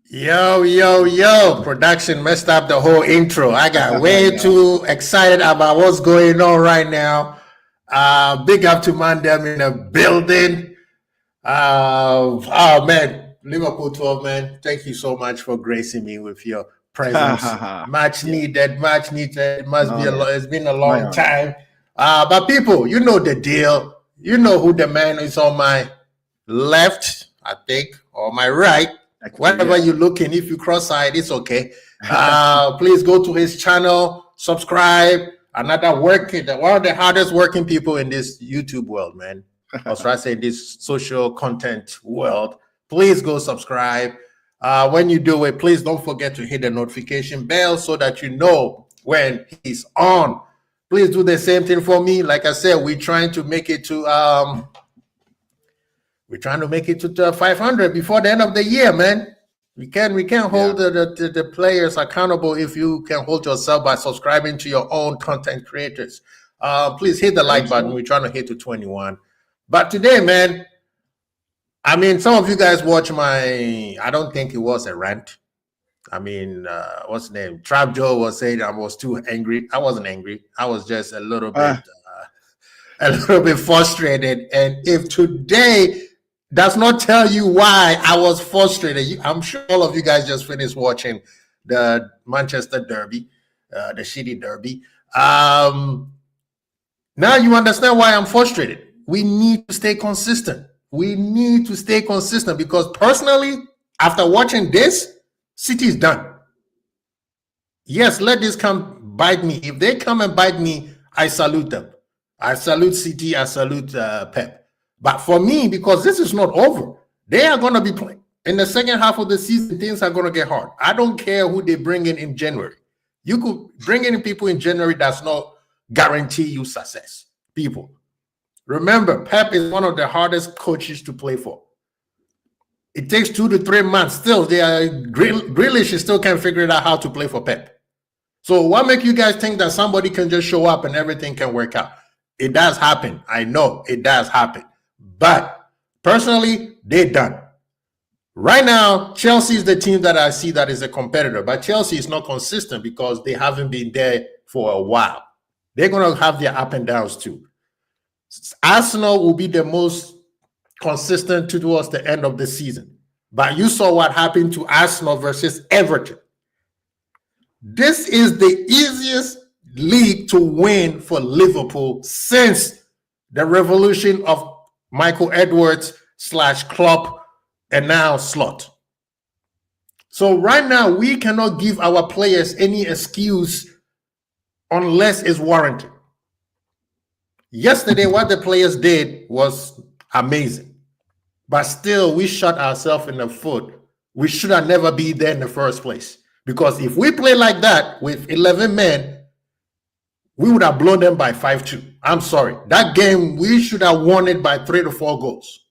Yo, yo, yo. Production messed up the whole intro. I got way Yeah. too excited about what's going on right now. Big up to Mandem in the building. Oh, man. Liverpool 12, man. Thank you so much for gracing me with your presence. Much Yeah. needed, much needed. It must be No, yeah. it's been a My long honor. time. But people, you know the deal. You know who the man is on my left, I think, or my right. Actually, Wherever yeah. you're looking, if you cross-eyed, it's okay. Please go to his channel, subscribe. Another working, one of the hardest working people in this YouTube world, man. Or should I say this social content world. Please go subscribe. When you do it, please don't forget to hit the notification bell so that you know when he's on. Please do the same thing for me. Like I said, we're trying to make it to 500 before the end of the year, man. We can hold Yeah. the players accountable if you can hold yourself by subscribing to your own content creators. Please hit the Very like button. true. We're trying to hit to 21. But today, man, I mean, some of you guys watch my. I don't think it was a rant. I mean, what's the name? Trap Joe was saying I was too angry. I wasn't angry. I was just Uh, a little bit frustrated. And if today does not tell you why I was frustrated, I'm sure all of you guys just finished watching the Manchester Derby, the shitty Derby. Now you understand why I'm frustrated. We need to stay consistent. We need to stay consistent because personally, after watching this, City is done. Yes, let this come bite me. If they come and bite me, I salute them. I salute City. I salute Pep. But for me, because this is not over, they are going to be playing. In the second half of the season, things are going to get hard. I don't care who they bring in January. You could bring in people in January that's not guarantee you success. People, remember, Pep is one of the hardest coaches to play for. It takes 2 to 3 months. Still, Grealish still can't figure it out how to play for Pep. So what make you guys think that somebody can just show up and everything can work out? It does happen. I know it does happen. But personally, they're done. Right now, Chelsea is the team that I see that is a competitor. But Chelsea is not consistent because they haven't been there for a while. They're going to have their up and downs too. Arsenal will be the most consistent towards the end of the season. But you saw what happened to Arsenal versus Everton. This is the easiest league to win for Liverpool since the revolution of Michael Edwards / Klopp and now Slot. So right now, we cannot give our players any excuse unless it's warranted. Yesterday, what the players did was amazing. But still, we shot ourselves in the foot. We should have never been there in the first place. Because if we play like that with 11 men, we would have blown them by 5-2. I'm sorry. That game, we should have won it by 3 to 4 goals.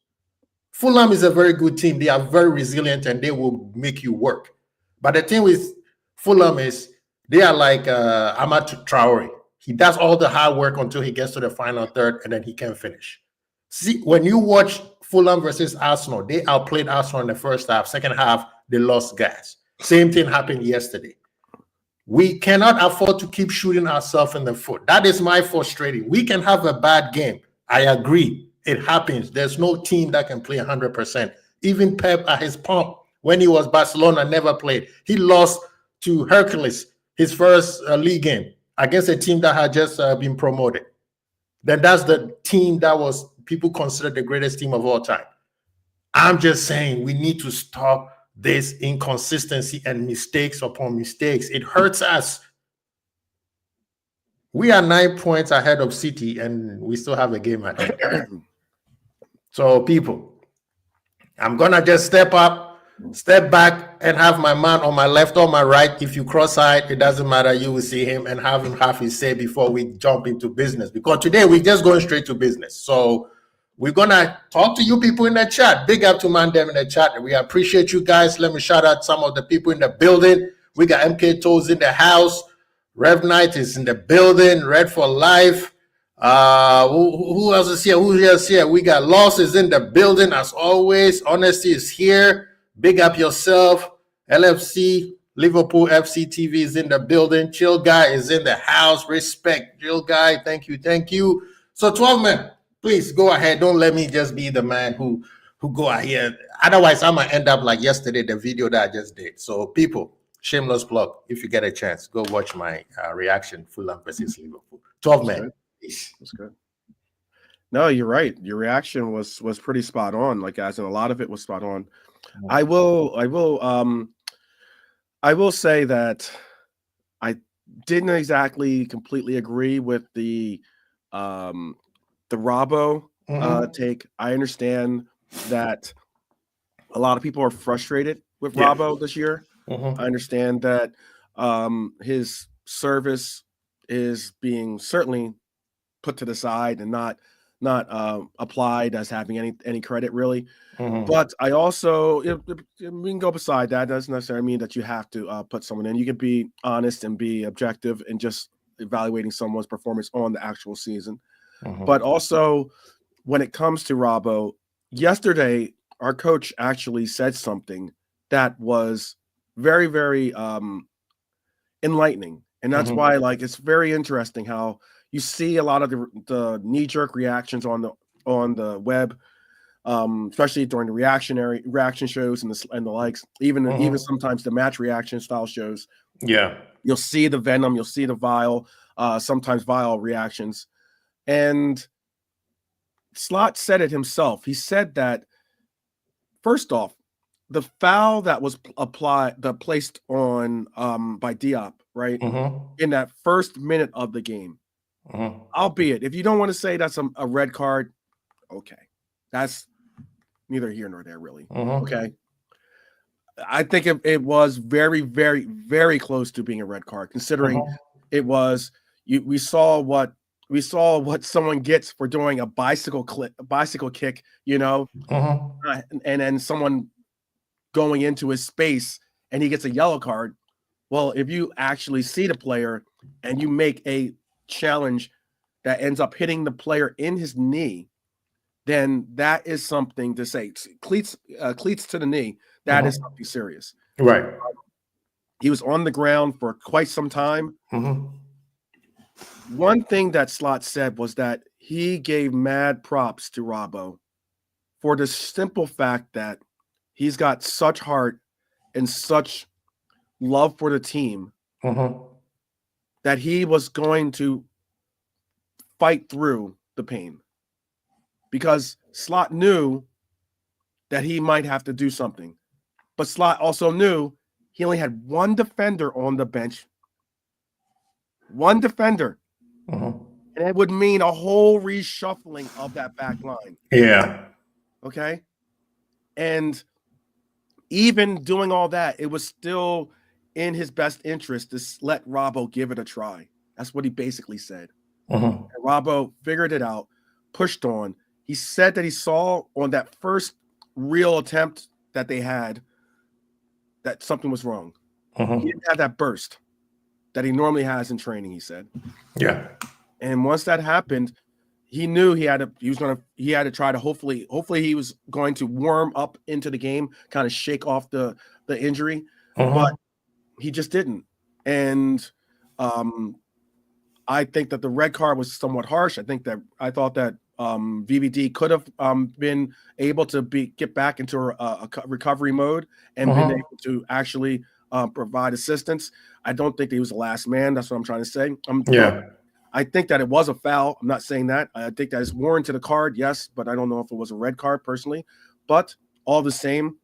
Fulham is a very good team. They are very resilient and they will make you work. But the thing with Fulham is they are like Amad Traore. He does all the hard work until he gets to the final third and then he can finish. See, when you watch Fulham versus Arsenal, they outplayed Arsenal in the first half. Second half, they lost gas. Same thing happened yesterday. We cannot afford to keep shooting ourselves in the foot. That is my frustrating. We can have a bad game. I agree. It happens. There's no team that can play 100%. Even Pep at his pomp, when he was Barcelona, never played. He lost to Hercules, his first league game, against a team that had just been promoted. Then that's the team that was people consider the greatest team of all time. I'm just saying we need to stop this inconsistency and mistakes upon mistakes. It hurts us. We are 9 points ahead of City and we still have a game ahead. So people, I'm going to just step up, step back, and have my man on my left or my right. If you cross-eyed, it doesn't matter. You will see him and have him have his say before we jump into business. Because today we're just going straight to business. So we're going to talk to you people in the chat. Big up to Mandem in the chat. We appreciate you guys. Let me shout out some of the people in the building. We got MK Toes in the house. Rev Knight is in the building. Red for Life. Who else is here? Who else here? We got Losses in the building as always. Honesty is here. Big up yourself. LFC, Liverpool FC TV is in the building. Chill Guy is in the house. Respect, Chill Guy. Thank you, thank you. So 12 men, please go ahead. Don't let me just be the man who go out here. Otherwise, I'm gonna end up like yesterday, the video that I just did. So people, shameless plug. If you get a chance, go watch my reaction, Fulham versus Liverpool. 12 men. That's good. No, you're right. Your reaction was pretty spot on. Like, as in a lot of it was spot on. I will say that I didn't exactly completely agree with the Robbo take. I understand that a lot of people are frustrated with Robbo this year. I understand that his service is being certainly put to the side and not applied as having any credit really. But I also, we can go beside that. Doesn't necessarily mean that you have to put someone in. You can be honest and be objective and just evaluating someone's performance on the actual season. But also, when it comes to Robbo, yesterday our coach actually said something that was very, very enlightening, and that's why, like, it's very interesting how you see a lot of the knee-jerk reactions on the web, especially during the reaction shows and the likes, even sometimes the match reaction style shows. Yeah, you'll see the venom, you'll see the vile, sometimes vile reactions. And Slot said it himself. He said that, first off, the foul that was placed on by Diop, right, in that first minute of the game, albeit if you don't want to say that's a red card, okay, that's neither here nor there, really. Okay, I think it was very, very, very close to being a red card, considering it was. We saw what someone gets for doing a bicycle kick, and then someone going into his space and he gets a yellow card. Well, if you actually see the player and you make a challenge that ends up hitting the player in his knee, then that is something to say. Cleats to the knee, that is something serious. Right. He was on the ground for quite some time. One thing that Slot said was that he gave mad props to Robbo for the simple fact that he's got such heart and such love for the team that he was going to fight through the pain, because Slot knew that he might have to do something. But Slot also knew he only had one defender on the bench. One defender. And it would mean a whole reshuffling of that back line. Yeah. Okay? And even doing all that, it was still in his best interest to let Robbo give it a try. That's what he basically said. And Robbo figured it out, pushed on. He said that he saw on that first real attempt that they had that something was wrong. He didn't have that burst that he normally has in training, he said. Yeah. And once that happened, he knew he had to try to hopefully he was going to warm up into the game, kind of shake off the injury, but he just didn't. And I think that the red card was somewhat harsh. I thought that VVD could have been able to get back into a recovery mode and been able to actually provide assistance. I don't think he was the last man. That's what I'm trying to say. I think that it was a foul. I'm not saying that. I think that it's warranted a card, yes, but I don't know if it was a red card personally. But all the same,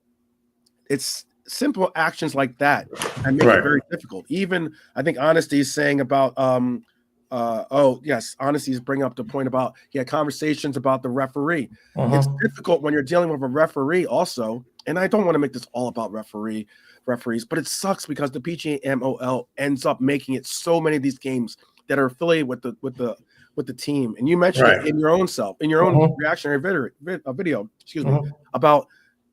it's simple actions like that and make it very difficult. Even I think Honesty is saying about Honesty is bringing up the point about he had conversations about the referee. It's difficult when you're dealing with a referee also, and I don't want to make this all about referees, but it sucks because the PGMOL ends up making it so many of these games that are affiliated with the team. And you mentioned it in your own reactionary video, about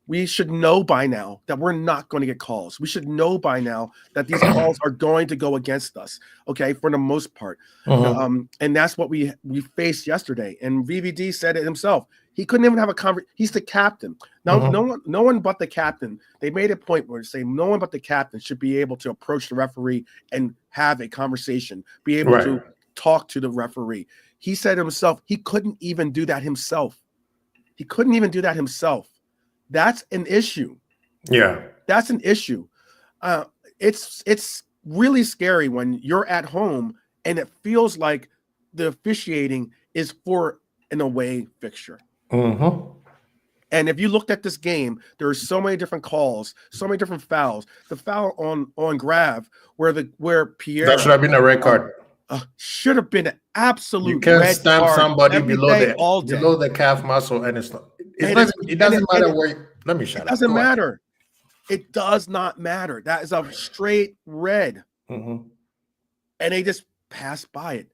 We should know by now that we're not going to get calls. We should know by now that these calls are going to go against us, okay, for the most part. And that's what we faced yesterday. And VVD said it himself. He couldn't even have a conversation. He's the captain. Now, no one but the captain. They made a point where they say no one but the captain should be able to approach the referee and have a conversation, be able to talk to the referee. He said himself he couldn't even do that himself. He couldn't even do that himself. That's an issue. Yeah. That's an issue. It's really scary when you're at home and it feels like the officiating is for an away fixture. And if you looked at this game, there are so many different calls, so many different fouls. The foul on Grav where Pierre, that should have been a red card. Should have been an absolute. You can't red stamp card somebody below the calf muscle, and it's not. It doesn't matter where. Let me shut up. It doesn't matter. It does not matter. That is a straight red, and they just pass by it.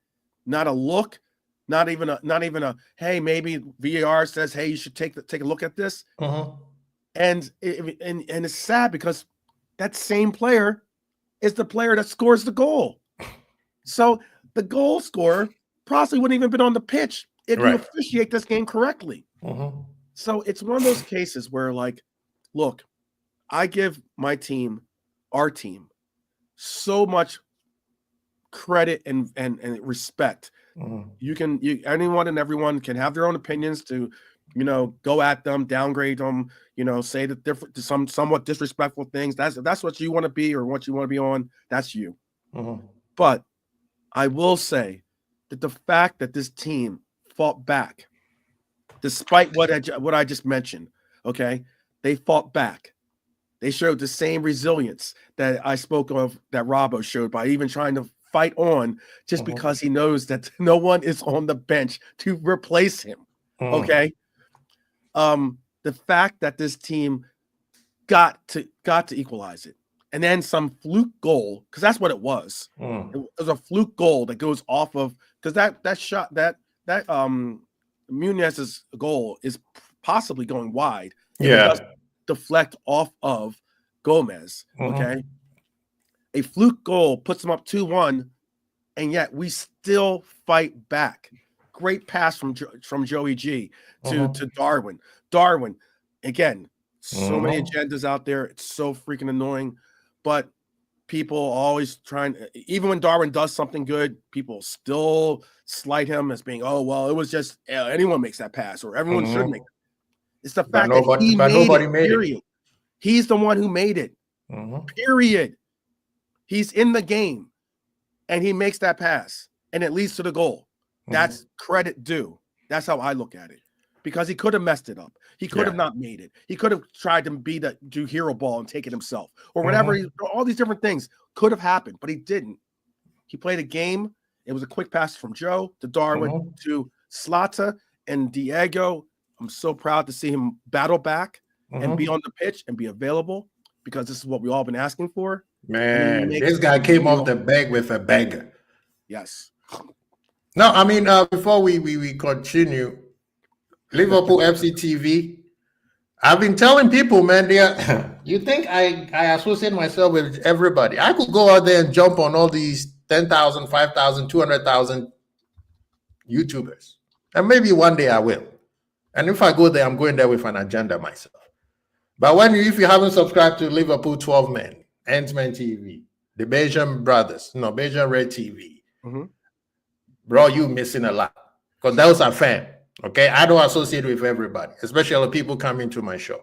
Not a look. Not even a. Hey, maybe VAR says, hey, you should take a look at this. And it's sad because that same player is the player that scores the goal. So the goal scorer probably wouldn't even been on the pitch if you officiate this game correctly. So it's one of those cases where, like, look, I give my team, our team, so much credit and respect. Anyone and everyone can have their own opinions to, go at them, downgrade them, say the different, somewhat disrespectful things. That's what you want to be or what you want to be on. That's you. But I will say that the fact that this team fought back, despite what I just mentioned, okay, they fought back. They showed the same resilience that I spoke of, that Robbo showed, by even trying to fight on just because he knows that no one is on the bench to replace him. Okay. The fact that this team got to equalize it, and then some fluke goal, because that's what it was. It was a fluke goal that goes off of, because that shot, that Munez's goal is possibly going wide. It does deflect off of Gomez. Okay. A fluke goal puts them up 2-1, and yet we still fight back. Great pass from Joey G to Darwin. Darwin, again, so many agendas out there. It's so freaking annoying. But people always even when Darwin does something good, people still slight him as being, oh, well, it was just anyone makes that pass, or everyone should make it. It's the fact that he made it. He's the one who made it. Period. He's in the game, and he makes that pass, and it leads to the goal. That's credit due. That's how I look at it. Because he could have messed it up. He could have not made it. He could have tried to do hero ball and take it himself, or whatever. All these different things could have happened, but he didn't. He played a game. It was a quick pass from Joe to Darwin to Slata and Diego. I'm so proud to see him battle back and be on the pitch and be available, because this is what we've all been asking for. Man, this guy came off the bag with a banger. Yes. No, I mean, before we continue, Liverpool FC TV, I've been telling people, man, you think I associate myself with everybody. I could go out there and jump on all these 10,000, 5,000, 200,000 YouTubers. And maybe one day I will. And if I go there, I'm going there with an agenda myself. But if you haven't subscribed to Liverpool 12 Men, Ant-Man TV, the Belgian Brothers, Belgian Red TV, bro, you missing a lot. Because those are fans. Okay, I don't associate with everybody, especially people coming to my show.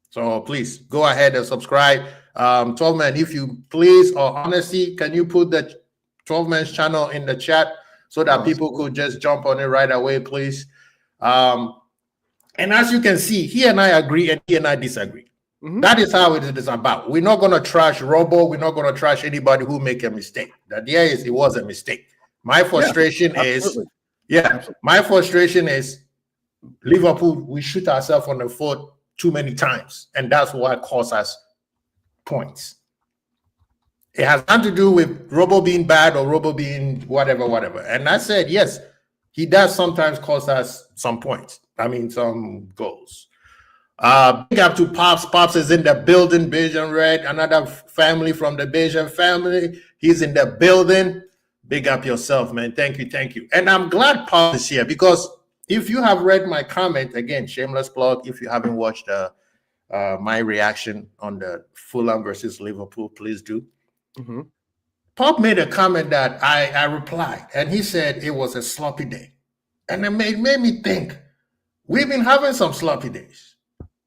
So please go ahead and subscribe. 12 Men, if you please, or honestly, can you put the 12 Men's channel in the chat so that people could just jump on it right away, please? And as you can see, he and I agree and he and I disagree. That is how it is about. We're not going to trash Robo. We're not going to trash anybody who make a mistake. The idea is it was a mistake. My frustration is Liverpool, we shoot ourselves on the foot too many times, and that's what costs us points. It has nothing to do with Robo being bad or Robo being whatever. And I said, yes, he does sometimes cost us some points. I mean, some goals. Big up to Pops. Pops is in the building. Bajan Red, another family from the Bajan family. He's in the building. Big up yourself, man. Thank you, thank you. And I'm glad Pops is here because if you have read my comment, again, shameless plug, if you haven't watched my reaction on the Fulham versus Liverpool, please do. Mm-hmm. Pop made a comment that I replied, and he said it was a sloppy day. And it made me think, we've been having some sloppy days.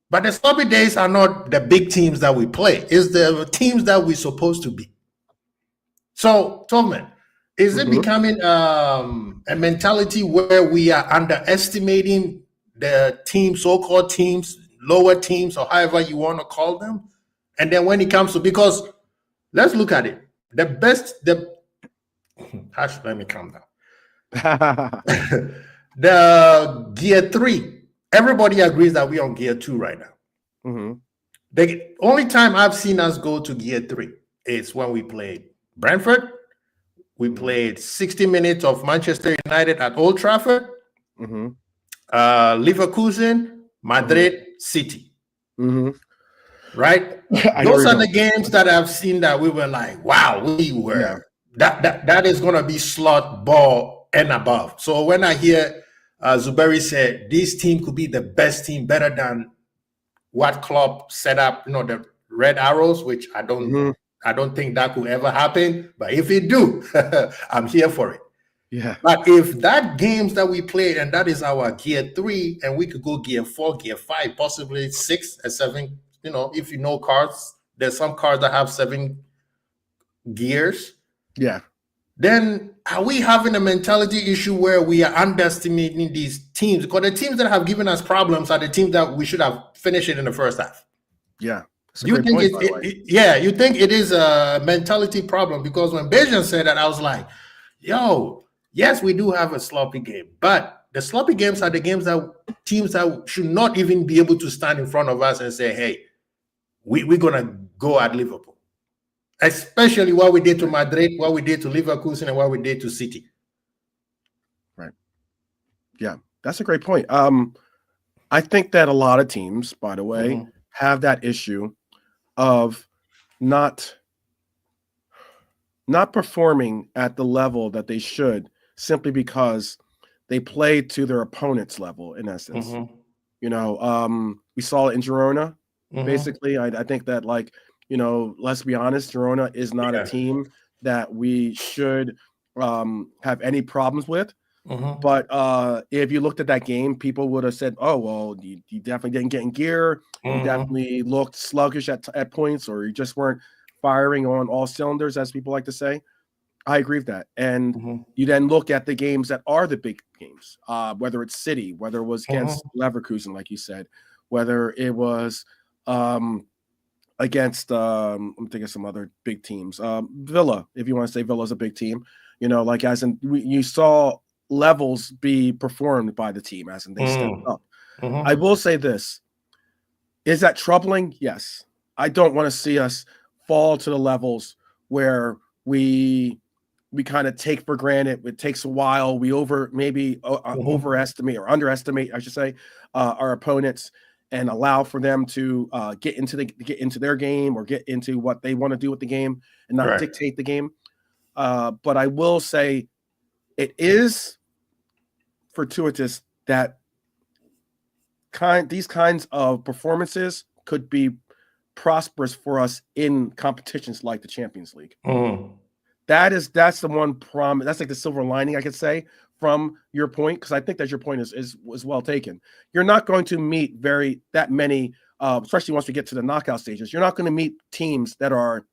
But the sloppy days are not the big teams that we play. It's the teams that we're supposed to be. So, Tolman, is it becoming a mentality where we are underestimating the team, so-called teams, lower teams, or however you want to call them? And then when it comes to, because let's look at it. Let me calm down. The gear 3. Everybody agrees that we're on gear 2 right now. Mm-hmm. The only time I've seen us go to gear 3 is when we played Brentford. We played 60 minutes of Manchester United at Old Trafford, Leverkusen, Madrid, City. Right? Those are the games that I've seen that we were like, wow, we were that is going to be slot ball and above. So when I hear Zuberi said this team could be the best team, better than what Klopp set up, the Red Arrows, which I don't think that could ever happen. But if it do, I'm here for it. Yeah. But if that games that we played, and that is our gear 3, and we could go gear 4, gear 5, possibly 6 and 7, if you know cars, there's some cars that have 7 gears. Yeah. Then are we having a mentality issue where we are underestimating these teams? Because the teams that have given us problems are the teams that we should have finished it in the first half. Yeah. You think you think it is a mentality problem? Because when Bajan said that, I was like, yes, we do have a sloppy game. But the sloppy games are the games that teams that should not even be able to stand in front of us and say, hey, we're going to go at Liverpool. Especially what we did to Madrid, what we did to Leverkusen, and what we did to City. Right. Yeah, that's a great point. I think that a lot of teams, by the way, have that issue of not performing at the level that they should simply because they play to their opponent's level, in essence. We saw it in Girona, basically. I think that, let's be honest, Girona is not a team that we should have any problems with. But if you looked at that game, people would have said, oh, well, you definitely didn't get in gear. You definitely looked sluggish at points, or you just weren't firing on all cylinders, as people like to say. I agree with that. And you then look at the games that are the big games, whether it's City, whether it was against Leverkusen, like you said, whether it was against I'm thinking some other big teams. Villa, if you want to say Villa's a big team, you saw levels be performed by the team as in they stepped up. I will say this. Is that troubling? Yes. I don't want to see us fall to the levels where we kind of take for granted. It takes a while. We overestimate or underestimate, I should say, our opponents, and allow for them to get into their game or get into what they want to do with the game and not dictate the game. But I will say it is fortuitous that these kinds of performances could be prosperous for us in competitions like the Champions League. That's the one promise. That's like the silver lining, I could say, from your point, because I think that your point is well taken. You're not going to meet that many, especially once we get to the knockout stages. You're not going to meet teams that are,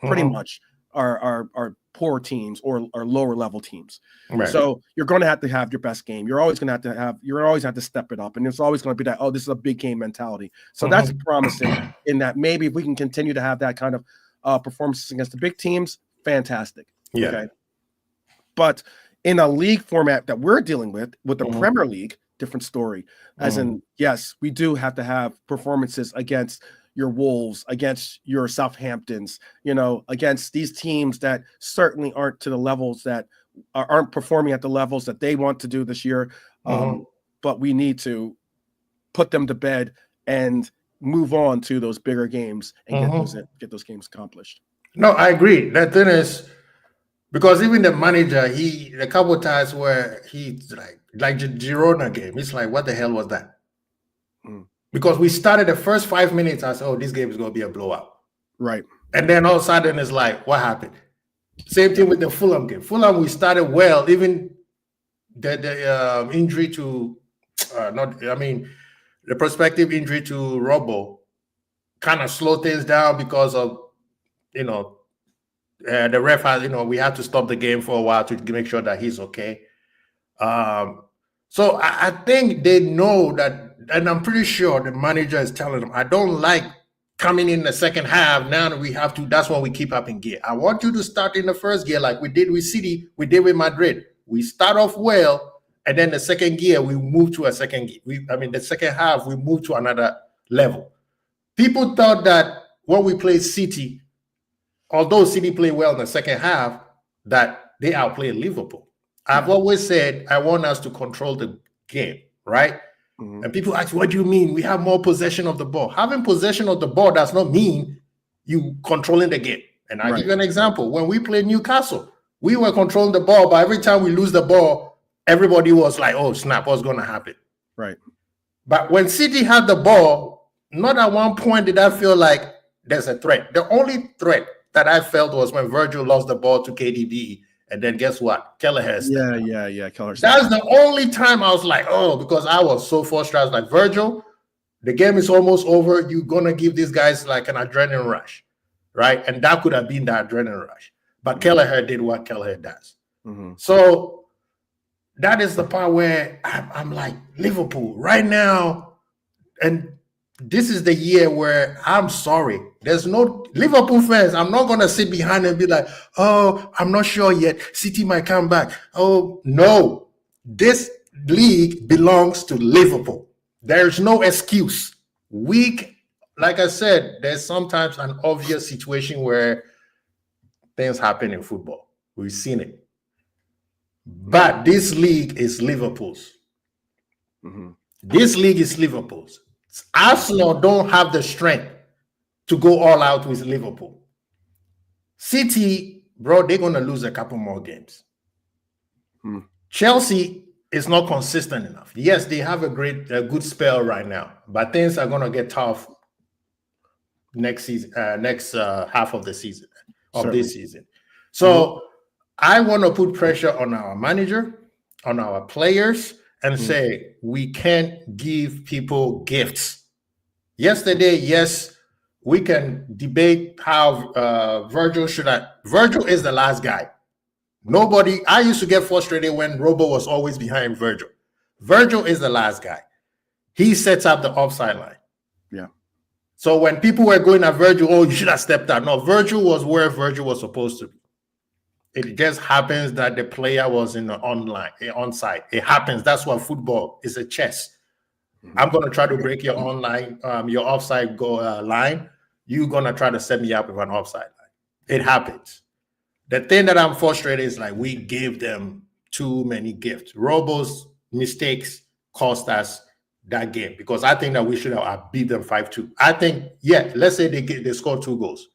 pretty much are poor teams or lower level teams. Right. So you're going to have your best game. You're always going to have to step it up, and it's always going to be that, this is a big game mentality. So that's promising in that maybe if we can continue to have that kind of performances against the big teams, fantastic. Yeah. Okay. But in a league format that we're dealing with the Premier League, different story. As in, yes, we do have to have performances against your Wolves, against your Southamptons, against these teams that certainly aren't to the levels that aren't performing at the levels that they want to do this year. But we need to put them to bed and move on to those bigger games and Mm-hmm. get those games accomplished. No, I agree. The thing is, because even the manager, a couple of times where he's like the Girona game, it's like, what the hell was that? Mm. Because we started the first 5 minutes, I said, oh, this game is going to be a blowout. Right. And then all of a sudden, it's like, what happened? Same thing with the Fulham game. Fulham, we started well, even the injury to, the prospective injury to Robbo kind of slowed things down because of, the ref has, we had to stop the game for a while to make sure that he's okay. So I think they know that, and I'm pretty sure the manager is telling them, I don't like coming in the second half. Now we have to, that's when we keep up in gear. I want you to start in the first gear like we did with City, we did with Madrid. We start off well, and then the second gear, we move to a second gear. The second half, we move to another level. People thought that when we played City, although City played well in the second half, that they outplayed Liverpool. I've always said I want us to control the game, right? Mm-hmm. And people ask, what do you mean? We have more possession of the ball. Having possession of the ball does not mean you controlling the game. And I'll give you an example. When we played Newcastle, we were controlling the ball, but every time we lose the ball, everybody was like, oh, snap, what's going to happen? Right. But when City had the ball, not at one point did I feel like there's a threat. The only threat that I felt was when Virgil lost the ball to KDB. And then guess what? Kelleher. Yeah. Kelleher. That's the only time I was like, oh, because I was so frustrated. I was like, Virgil, the game is almost over. You're going to give these guys like an adrenaline rush, right? And that could have been the adrenaline rush. But Kelleher did what Kelleher does. Mm-hmm. So that is the part where I'm like, Liverpool right now, and this is the year where I'm sorry. There's no Liverpool fans. I'm not going to sit behind and be like, oh, I'm not sure yet. City might come back. Oh, no. This league belongs to Liverpool. There's no excuse. Like I said, there's sometimes an obvious situation where things happen in football. We've seen it. But this league is Liverpool's. Mm-hmm. This league is Liverpool's. Arsenal don't have the strength to go all out with Liverpool. City, bro, they're going to lose a couple more games. Chelsea is not consistent enough. Yes, they have a good spell right now, but things are going to get tough next season, half of the season, this season. So I want to put pressure on our manager, on our players, and say we can't give people gifts. Yesterday, yes, we can debate how Virgil Virgil is the last guy. I used to get frustrated when Robo was always behind Virgil. Virgil is the last guy. He sets up the offside line. Yeah. So when people were going at Virgil, oh, you should have stepped out. No, Virgil was where Virgil was supposed to be. It just happens that the player was in the onside. It happens. That's what football is, a chess. Mm-hmm. I'm going to try to break your your offside line. You're going to try to set me up with an offside line. It happens. The thing that I'm frustrated is like we gave them too many gifts. Robo's mistakes cost us that game because I think that we should have beat them 5-2. I think, let's say they scored 2 goals.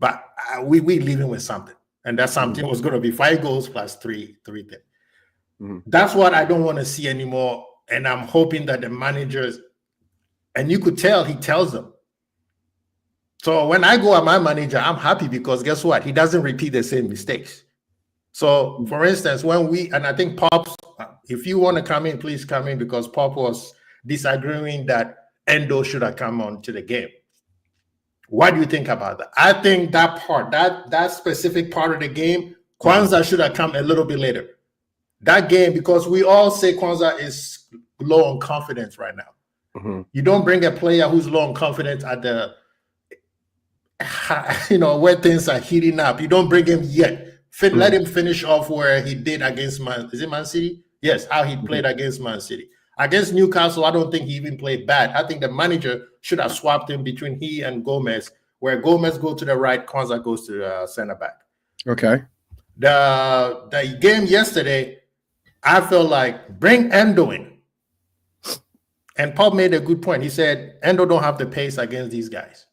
But we leaving with something. And that something was going to be 5 goals plus 3 things. Mm-hmm. That's what I don't want to see anymore. And I'm hoping that the managers, and you could tell he tells them. So when I go at my manager, I'm happy because guess what? He doesn't repeat the same mistakes. So for instance, and I think Pops, if you want to come in, please come in because Pop was disagreeing that Endo should have come on to the game. What do you think about that? I think that part, that specific part of the game, Kwanzaa should have come a little bit later. That game, because we all say Kwanzaa is low on confidence right now. Mm-hmm. You don't bring a player who's low on confidence at the, where things are heating up. You don't bring him yet. Let him finish off where he did against Man City? Yes, how he played against Man City. Against Newcastle, I don't think he even played bad. I think the manager should have swapped him between he and Gomez, where Gomez goes to the right, Kwanzaa goes to center back. Okay. The game yesterday, I feel like bring Endo in. And Paul made a good point. He said, Endo don't have the pace against these guys.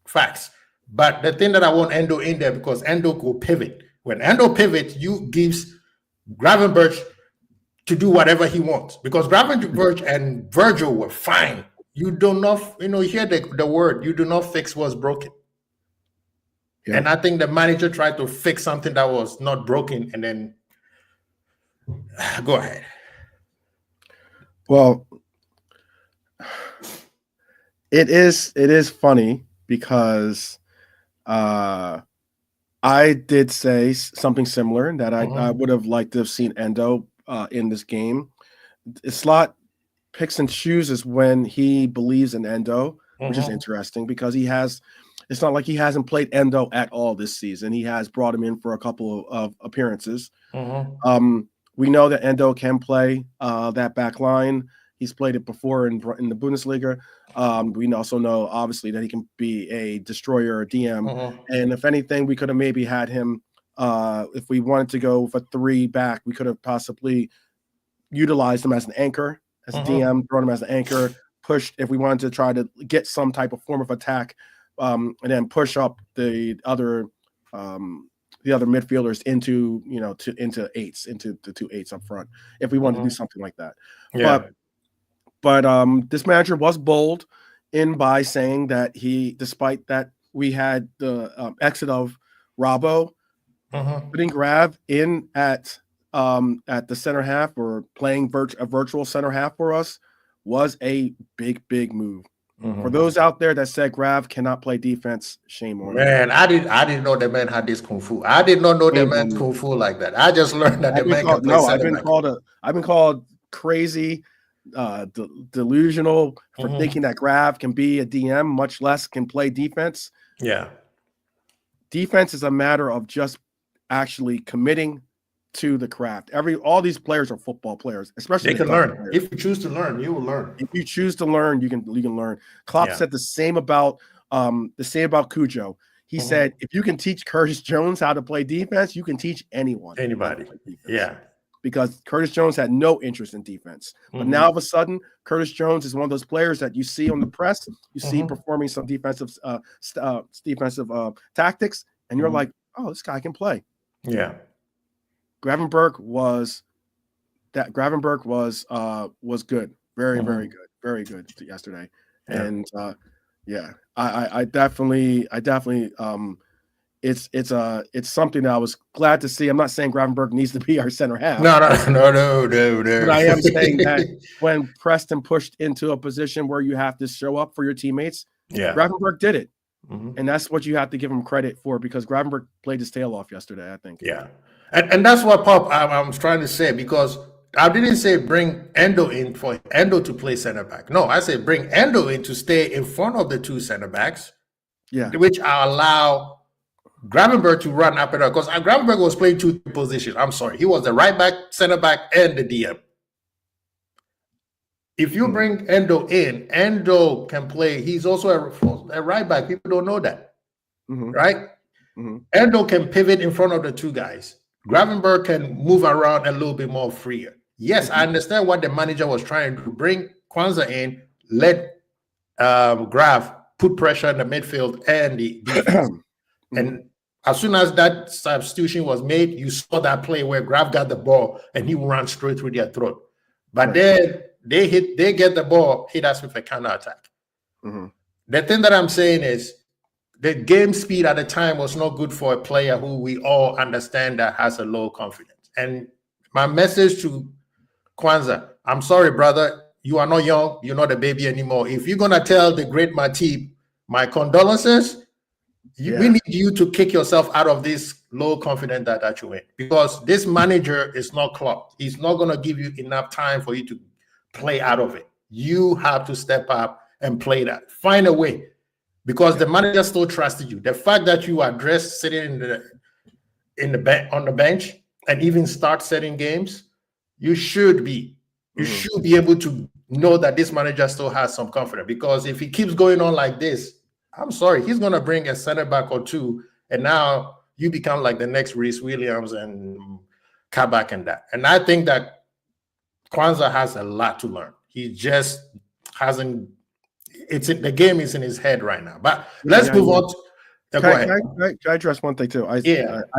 Facts. But the thing that I want Endo in there, because Endo will pivot. When Endo pivots, you gives Gravenberch to do whatever he wants. Because Gravenberch and Virgil were fine. You do not, you hear the word, you do not fix what's broken. Yeah. And I think the manager tried to fix something that was not broken, and then go ahead. Well, it is funny because I did say something similar that I would have liked to have seen Endo in this game. Slot picks and chooses when he believes in Endo, which is interesting because it's not like he hasn't played Endo at all this season. He has brought him in for a couple of appearances. We know that Endo can play that back line. He's played it before in the Bundesliga. We also know, obviously, that he can be a destroyer or DM. And if anything, we could have maybe had him, if we wanted to go for 3 back, we could have possibly utilized him as an anchor, as a DM, thrown him as an anchor, pushed if we wanted to try to get some type of form of attack, and then push up the other midfielders into into eights, into the 2 8s up front, if we wanted to do something like that. Yeah. But this manager was bold in by saying that despite that we had the exit of Robbo, putting Grav in at the center half or playing a virtual center half for us was a big move. For those out there that said Grav cannot play defense, shame on you. Man, I didn't know the man had this kung fu. I did not know the man's kung fu like that. I just learned that the man can play center back. I've been called crazy, delusional for thinking that Grav can be a DM, much less can play defense. Yeah. Defense is a matter of just actually committing to the craft. All these players are football players, especially they can learn. Players. If you choose to learn, you will learn. If you choose to learn, you can learn. Klopp said the same about Cujo. He said, if you can teach Curtis Jones how to play defense, you can teach anybody. Yeah. Because Curtis Jones had no interest in defense. But now all of a sudden, Curtis Jones is one of those players that you see on the press, you see performing some defensive tactics, and you're like, oh, this guy can play. Yeah. Gravenberch was good. Very good yesterday. Yeah. And I definitely it's something that I was glad to see. I'm not saying Gravenberch needs to be our center half. No. But I am saying that when Preston pushed into a position where you have to show up for your teammates, Gravenberch did it. And that's what you have to give him credit for, because Gravenberch played his tail off yesterday, I think. Yeah. And that's what Pop I was trying to say, because I didn't say bring Endo in for Endo to play center back. No, I said bring Endo in to stay in front of the 2 center backs, which I allow Gravenberch to run up and down, because Gravenberch was playing 2 positions. I'm sorry. He was the right back, center back, and the DM. If you bring Endo in, Endo can play. He's also a right back. People don't know that, right? Endo can pivot in front of the 2 guys. Gravenberch can move around a little bit more freer. Yes, I understand what the manager was trying to do. Bring Kwanzaa in, let Grav put pressure in the midfield and the defense. And as soon as that substitution was made, you saw that play where Grav got the ball and he ran straight through their throat. But then they get the ball, hit us with a counter attack. The thing that I'm saying is, the game speed at the time was not good for a player who we all understand that has a low confidence. And my message to Kwanzaa, I'm sorry, brother, you are not young, you're not a baby anymore. If you're gonna tell the great Matip, my condolences, we need you to kick yourself out of this low confidence that you're in, because this manager is not Klopp. He's not gonna give you enough time for you to play out of it. You have to step up and play that. Find a way. Because the manager still trusted you. The fact that you are dressed, sitting on the bench, and even start setting games, you should be able to know that this manager still has some confidence. Because if he keeps going on like this, I'm sorry, he's gonna bring a center back or 2, and now you become like the next Reece Williams and Kabak and that. And I think that Kwanzaa has a lot to learn. He just hasn't. The game is in his head right now. But let's move on. Go ahead. Can I address one thing too? I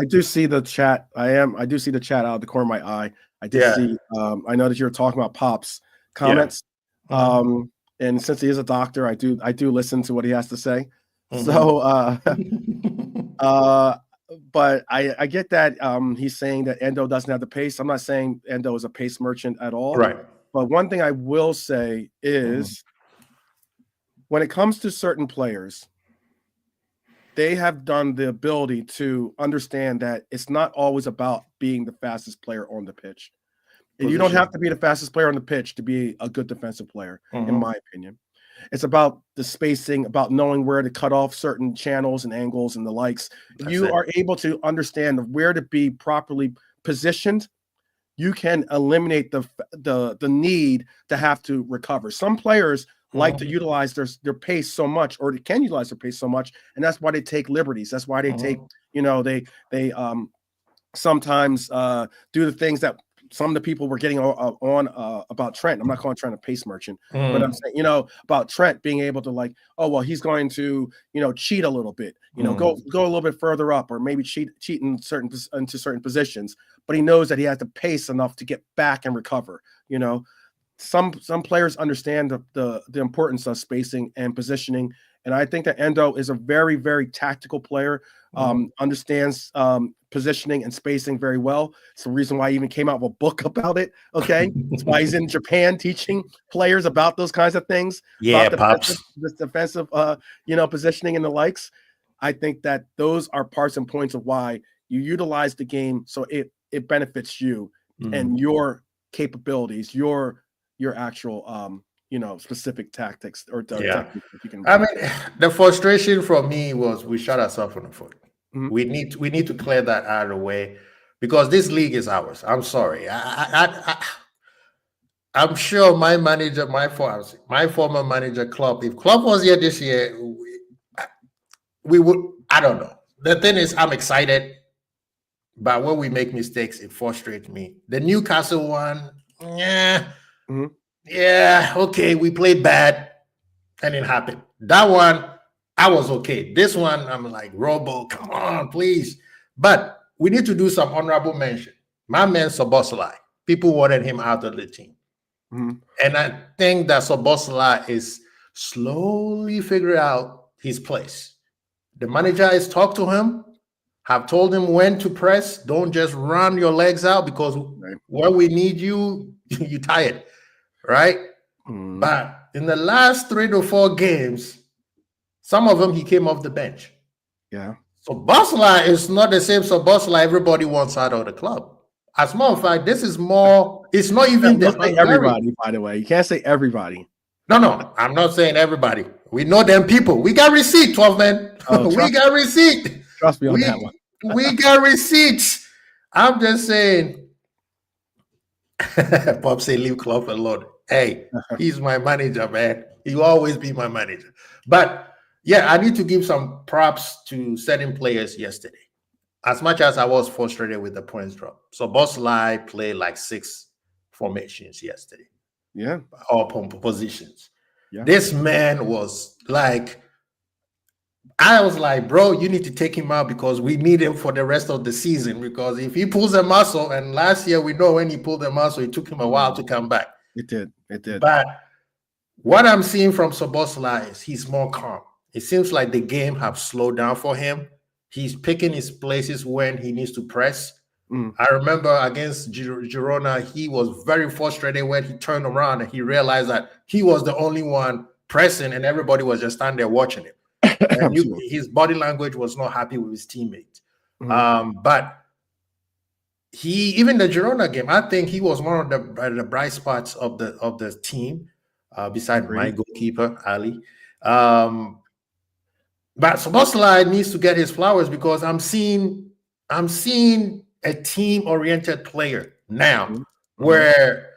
do see the chat. I do see the chat out of the corner of my eye. I did see. I know that you were talking about Pop's comments. And since he is a doctor, I do listen to what he has to say. So, but I get that he's saying that Endo doesn't have the pace. I'm not saying Endo is a pace merchant at all. Right. But one thing I will say is when it comes to certain players, they have done the ability to understand that it's not always about being the fastest player on the pitch. And you don't have to be the fastest player on the pitch to be a good defensive player, in my opinion. It's about the spacing, about knowing where to cut off certain channels and angles and the likes. If you are able to understand where to be properly positioned, you can eliminate the need to have to recover. Some players like to utilize their pace so much, or they can utilize their pace so much, and that's why they take liberties. That's why they take, they sometimes do the things that some of the people were getting on about Trent. I'm not calling Trent a pace merchant, but I'm saying, about Trent being able to he's going to, cheat a little bit, go a little bit further up, or maybe cheat into certain positions, but he knows that he has the pace enough to get back and recover. Some players understand the importance of spacing and positioning, and I think that Endo is a very, very tactical player. Understands positioning and spacing very well. It's the reason why he even came out with a book about it. Okay, that's why he's in Japan teaching players about those kinds of things. Yeah, Pops. This defensive, positioning and the likes. I think that those are parts and points of why you utilize the game so it benefits you and your capabilities, your actual specific tactics or techniques that you can. I mean, the frustration from me was we shot ourselves in the foot. We need to clear that out of the way because this league is ours. I'm sorry. I'm sure my manager, my former manager, Klopp, if Klopp was here this year, we would. I don't know. The thing is, I'm excited, but when we make mistakes, it frustrates me. The Newcastle one, yeah, okay, we played bad, and it happened. That one, I was okay. This one, I'm like, Robo, come on, please. But we need to do some honorable mention. My man, Szoboszlai, people wanted him out of the team. And I think that Szoboszlai is slowly figuring out his place. The manager has talked to him, have told him when to press. Don't just run your legs out because when we need you, you're tired, right? But in the last 3 to 4 games, some of them he came off the bench. Yeah. So Szoboszlai is not the same Szoboszlai everybody wants out of the club. As a matter of fact, this is more. It's not even everybody. By the way, you can't say everybody. No, I'm not saying everybody. We know them people. We got receipt, 12 men. We got receipt. Trust me on that one. We got receipts. I'm just saying. Pop say leave Klopp alone. Hey, he's my manager, man. He'll always be my manager. But yeah, I need to give some props to certain players yesterday. As much as I was frustrated with the points drop. So Szoboszlai played like 6 formations yesterday. Yeah. All positions. Yeah. This man was like, I was like, bro, you need to take him out because we need him for the rest of the season. Because if he pulls a muscle, and last year we know when he pulled a muscle, it took him a while to come back. It did. But what I'm seeing from Szoboszlai is he's more calm. It seems like the game have slowed down for him. He's picking his places when he needs to press. I remember against Girona, he was very frustrated when he turned around and he realized that he was the only one pressing and everybody was just standing there watching him. And his body language was not happy with his teammates. But even the Girona game, I think he was one of the bright spots of the team, beside my goalkeeper, Ali. But Szoboszlai needs to get his flowers because I'm seeing a team-oriented player now where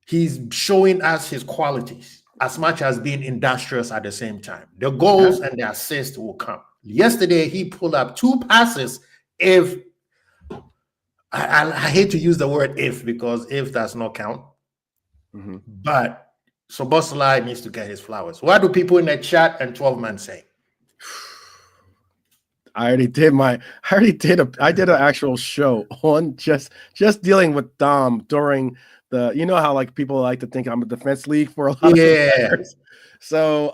he's showing us his qualities as much as being industrious at the same time. The goals and the assists will come. Yesterday, he pulled up 2 passes. If I hate to use the word if because if does not count. But Soboslai needs to get his flowers. What do people in the chat and 12 man say? I did an actual show on just dealing with Dom during the, you know how like people like to think I'm a defense league for a lot of players. So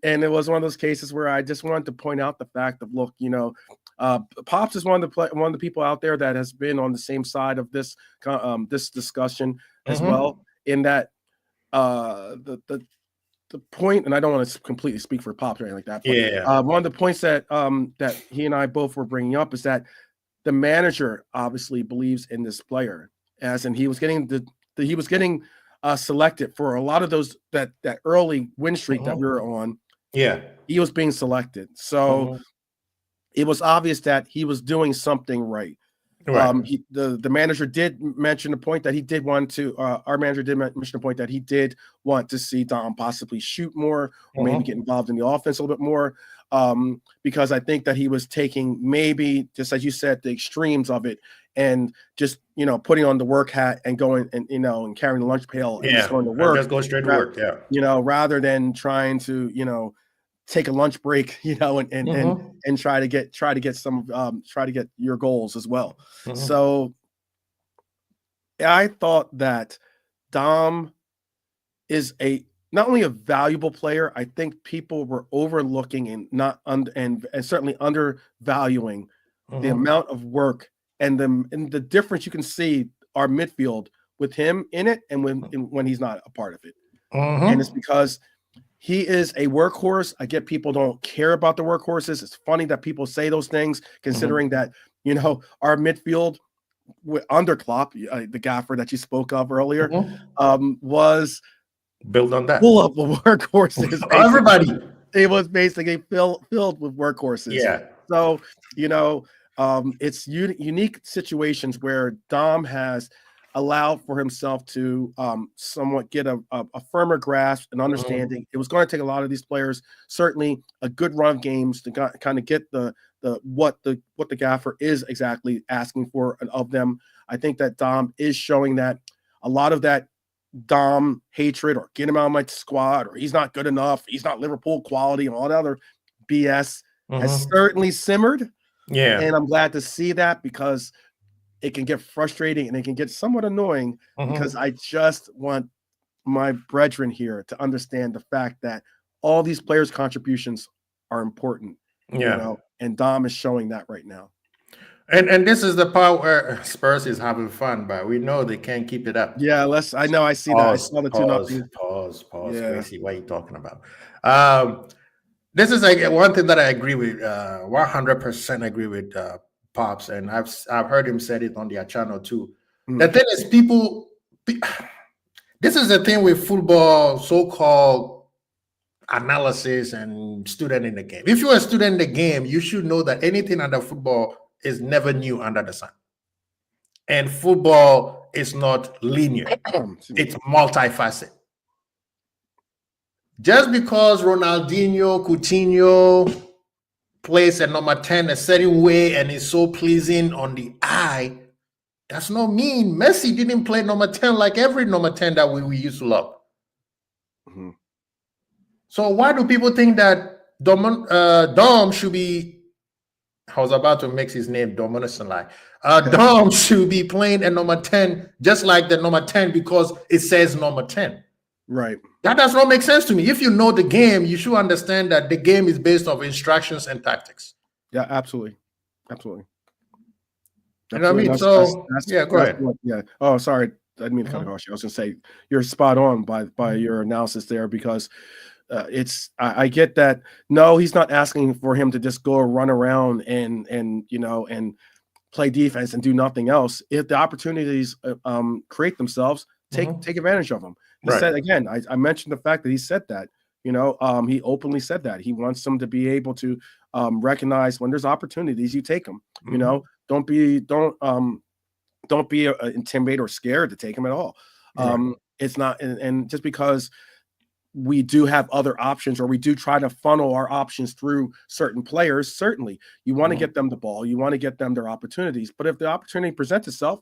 and it was one of those cases where I just wanted to point out the fact of, look, Pops is one of the people out there that has been on the same side of this this discussion as well, in that the point, and I don't want to completely speak for Pops or anything like that, but one of the points that that he and I both were bringing up is that the manager obviously believes in this player, as in he was getting selected for a lot of those that early win streak that we were on. Yeah, he was being selected, so it was obvious that he was doing something right. The manager did mention the point that he did want to. Our manager did mention the point that he did want to see Dom possibly shoot more, or maybe get involved in the offense a little bit more, because I think that he was taking, maybe just as you said, the extremes of it, and just putting on the work hat and going and and carrying the lunch pail and just going to work, just go straight to work, rather than trying to take a lunch break, and try to get some try to get your goals as well. So I thought that Dom is not only a valuable player, I think people were overlooking and certainly undervaluing the amount of work and the difference you can see our midfield with him in it and when he's not a part of it. And it's because he is a workhorse. I get people don't care about the workhorses. It's funny that people say those things, considering that, our midfield under Klopp, the gaffer that you spoke of earlier, was built on that, full of workhorses. Everybody. It was basically filled with workhorses. Yeah. So, it's unique situations where Dom has allowed for himself to somewhat get a firmer grasp and understanding. It was going to take a lot of these players, certainly a good run of games, to kind of get what the gaffer is exactly asking for of them. I think that Dom is showing that a lot of that Dom hatred, or get him out of my squad, or he's not good enough, he's not Liverpool quality, and all that other BS has certainly simmered. Yeah. And I'm glad to see that, because it can get frustrating and it can get somewhat annoying, because I just want my brethren here to understand the fact that all these players' contributions are important. And Dom is showing that right now. And this is the part where Spurs is having fun, but we know they can't keep it up. Yeah, I know. I see that. I saw the 2-0. Pause. Yeah. Crazy. What are you talking about? This is one thing that I agree with. 100% agree with Pops, and I've heard him said it on their channel too. The thing is, this is the thing with football, so-called analysis and student in the game. If you're a student in the game, you should know that anything under football is never new under the sun. And football is not linear. It's multifaceted. Just because Ronaldinho, Coutinho plays at number 10 a certain way and is so pleasing on the eye, does not mean Messi didn't play number 10 like every number 10 that we used to love. So why do people think that Dom should be, I was about to mix his name, Dom should be playing at number 10 just like the number 10 because it says number 10? Right. That does not make sense to me. If you know the game, you should understand that the game is based on instructions and tactics. Yeah, absolutely. Absolutely. You know what I mean? So, go ahead. Yeah. Oh, sorry. I didn't mean to cut across you. I was going to say you're spot on by your analysis there, because I get that. No, he's not asking for him to just go run around and play defense and do nothing else. If the opportunities create themselves, take advantage of them. He said, again, I mentioned the fact that he said that, he openly said that he wants them to be able to recognize when there's opportunities, you take them. Don't be intimidated or scared to take them at all. It's not, and just because we do have other options, or we do try to funnel our options through certain players, certainly you want to get them the ball, you want to get them their opportunities. But if the opportunity presents itself,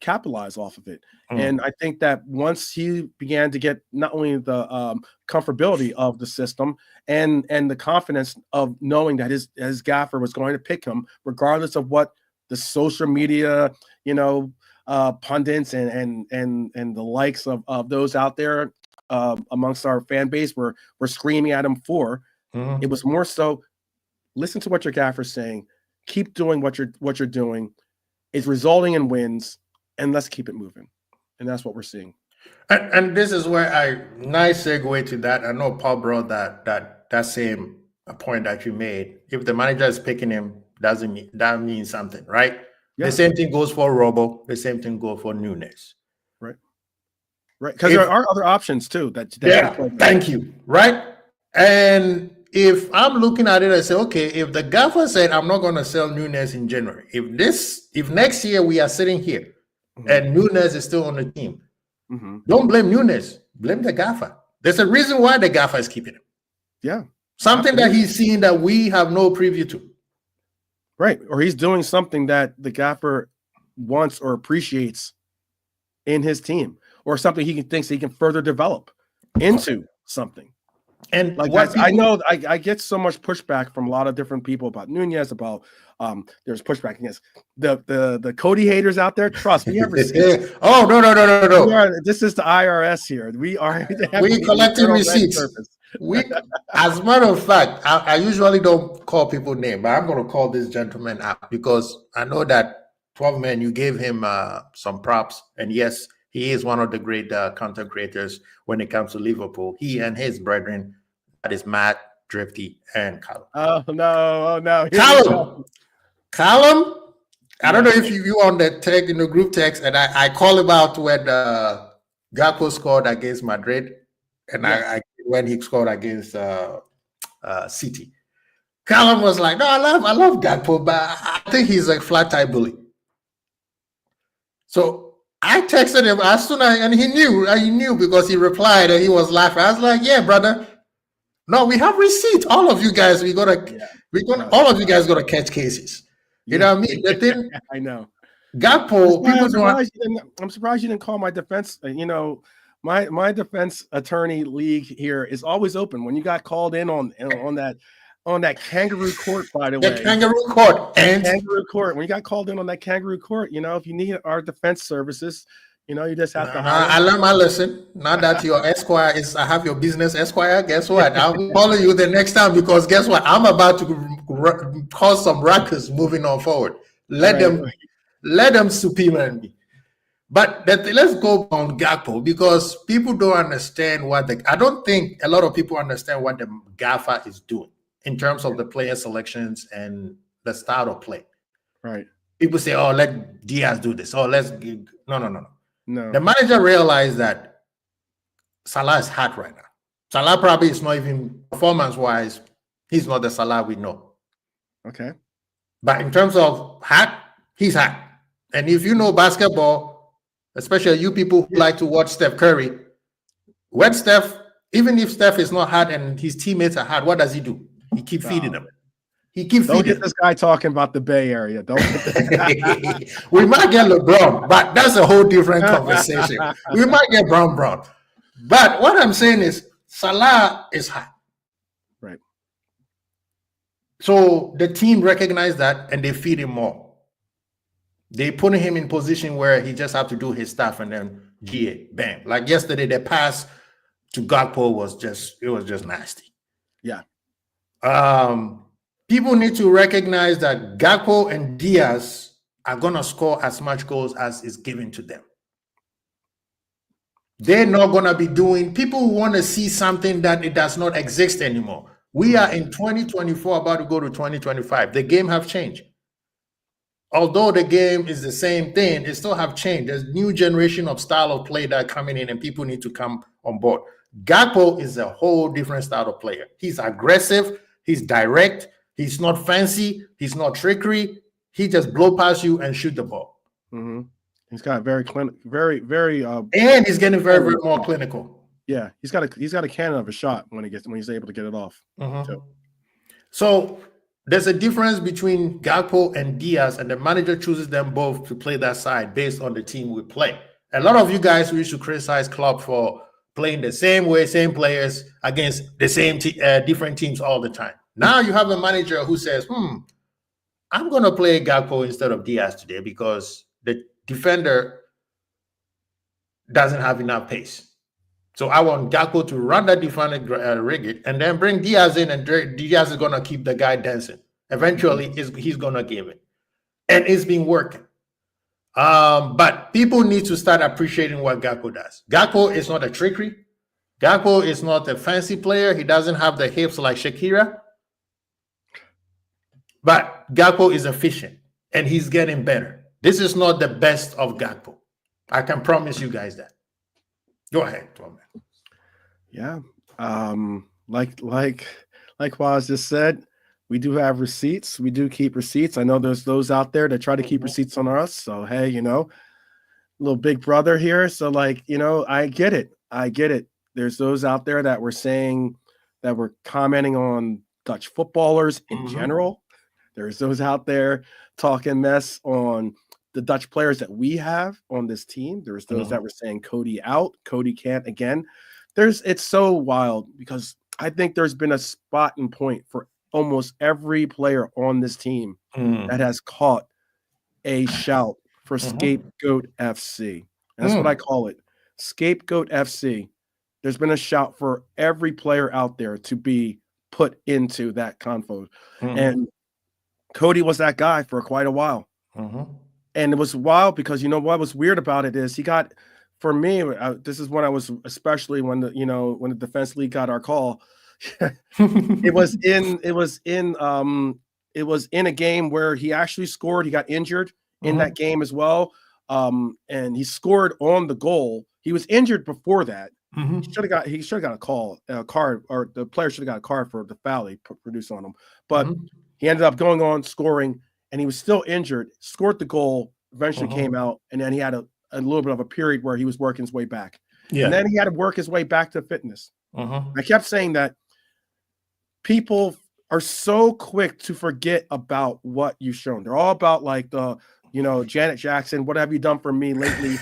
capitalize off of it. Mm. And I think that once he began to get not only the comfortability of the system and the confidence of knowing that his gaffer was going to pick him, regardless of what the social media, pundits and the likes of those out there amongst our fan base were screaming at him for. Mhm. It was more so, listen to what your gaffer's saying, keep doing what you're doing. It's resulting in wins, and let's keep it moving. And that's what we're seeing. And this is where nice segue to that. I know Paul brought that same point that you made. If the manager is picking him, that means something, right? Yeah. The same thing goes for Robo. The same thing goes for Nunes. Right. Because there are other options too. Thank you. Right. And if I'm looking at it, I say, okay, if the gaffer said I'm not going to sell Nunes in January, if next year we are sitting here and Nunes is still on the team, don't blame Nunes, blame the gaffer. There's a reason why the gaffer is keeping him. Yeah. Something that he's seeing that we have no preview to. Right. Or he's doing something that the gaffer wants or appreciates in his team, or something he thinks he can further develop into something. And like I know I get so much pushback from a lot of different people about Nunez, about there's pushback against the Cody haters out there. Trust me, ever seen Oh no. This is the IRS here. We collecting receipts. As a matter of fact, I usually don't call people names, but I'm going to call this gentleman out because I know that 12 men, you gave him some props, and yes, he is one of the great content creators when it comes to Liverpool. He and his brethren, that is Matt, Drifty, and Callum. Oh no! Callum. I don't know if you on the text in the group text, and I call him out when Gakpo scored against Madrid, and I when he scored against City. Callum was like, "No, I love Gakpo, but I think he's a flat tire bully." So I texted him as soon as, and he knew because he replied and he was laughing. I was like, "Yeah, brother. No, we have receipts. All of you guys, all of you guys gotta catch cases." You know what I mean? The thing, I know. Gakpo, I'm surprised you didn't call my defense. My defense attorney league here is always open. When you got called in on that kangaroo court, by the way. The kangaroo court. Kangaroo court. When you got called in on that kangaroo court, if you need our defense services, you just have to. I learned my lesson. Now that your Esquire I have your business Esquire. Guess what? I'll follow you the next time because guess what? I'm about to cause some ruckus moving on forward. Let them superman me. But let's go on Gakpo because people don't understand I don't think a lot of people understand what the gaffer is doing in terms of the player selections and the style of play. Right. People say, "Oh, let Diaz do this." Oh, No. No. The manager realized that Salah is hot right now. Salah probably is not even performance-wise, he's not the Salah we know. Okay. But in terms of hot, he's hot. And if you know basketball, especially you people who like to watch Steph Curry, when Steph, even if Steph is not hot and his teammates are hot, what does he do? He keep feeding them. Don't get this guy talking about the Bay Area. Don't get this We might get LeBron, but that's a whole different conversation. We might get Brown. But what I'm saying is Salah is hot. Right. So the team recognized that and they feed him more. They put him in position where he just have to do his stuff and then GA, bam. Like yesterday, the pass to Gakpo was just nasty. Yeah. People need to recognize that Gakpo and Diaz are going to score as much goals as is given to them. They're not going to be doing, people want to see something that it does not exist anymore. We are in 2024, about to go to 2025. The game have changed. Although the game is the same thing, it still have changed. There's new generation of style of play that are coming in and people need to come on board. Gakpo is a whole different style of player. He's aggressive. He's direct. He's not fancy. He's not trickery. He just blow past you and shoot the ball. Mm-hmm. He's got very and he's getting very more clinical. Yeah, he's got a cannon of a shot when he's able to get it off. Mm-hmm. So There's a difference between Gakpo and Diaz, and the manager chooses them both to play that side based on the team we play. A lot of you guys who used to criticize Klopp for playing the same way, same players against the same different teams all the time. Now you have a manager who says, I'm going to play Gakpo instead of Diaz today because the defender doesn't have enough pace. So I want Gakpo to run that defender, rig it, and then bring Diaz in, and Diaz is going to keep the guy dancing. Eventually, he's going to give it. And it's been working. But people need to start appreciating what Gakpo does. Gakpo is not a trickery. Gakpo is not a fancy player. He doesn't have the hips like Shakira. But Gakpo is efficient, and he's getting better. This is not the best of Gakpo. I can promise you guys that. Go ahead, Tom. Yeah. Like Waz just said, we do have receipts. We do keep receipts. I know there's those out there that try to keep receipts on us. So, hey, little big brother here. So, I get it. There's those out there that were saying that were commenting on Dutch footballers in general. There's those out there talking mess on the Dutch players that we have on this team. There's those that were saying Cody out, Cody can't again. It's so wild because I think there's been a spot and point for almost every player on this team that has caught a shout for Scapegoat FC. That's what I call it. Scapegoat FC. There's been a shout for every player out there to be put into that convo. And Cody was that guy for quite a while. And it was wild because what was weird about it is he got, for me, this is when I was, especially when the Defense League got our call. it was in a game where he actually scored. He got injured in that game as well. And he scored on the goal. He was injured before that. He should have got a card, or the player should have got a card for the foul he produced on him. But he ended up going on scoring, and he was still injured, scored the goal, eventually came out, and then he had a little bit of a period where he was working his way back. And then he had to work his way back to fitness. I kept saying that people are so quick to forget about what you've shown. They're all about Janet Jackson, what have you done for me lately,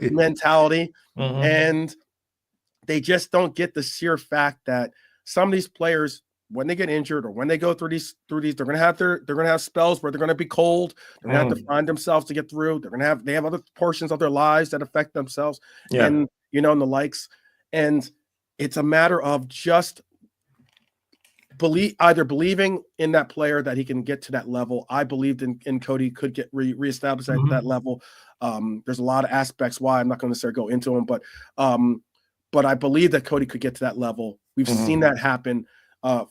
mentality. And they just don't get the sheer fact that some of these players, when they get injured or when they go through these, they're going to have spells where they're going to be cold. They're going to have to find themselves to get through. They have other portions of their lives that affect themselves and, and the likes. And it's a matter of just either believing in that player that he can get to that level. I believed in Cody could get reestablished at that level. There's a lot of aspects why I'm not going to necessarily go into them, but I believe that Cody could get to that level. We've seen that happen.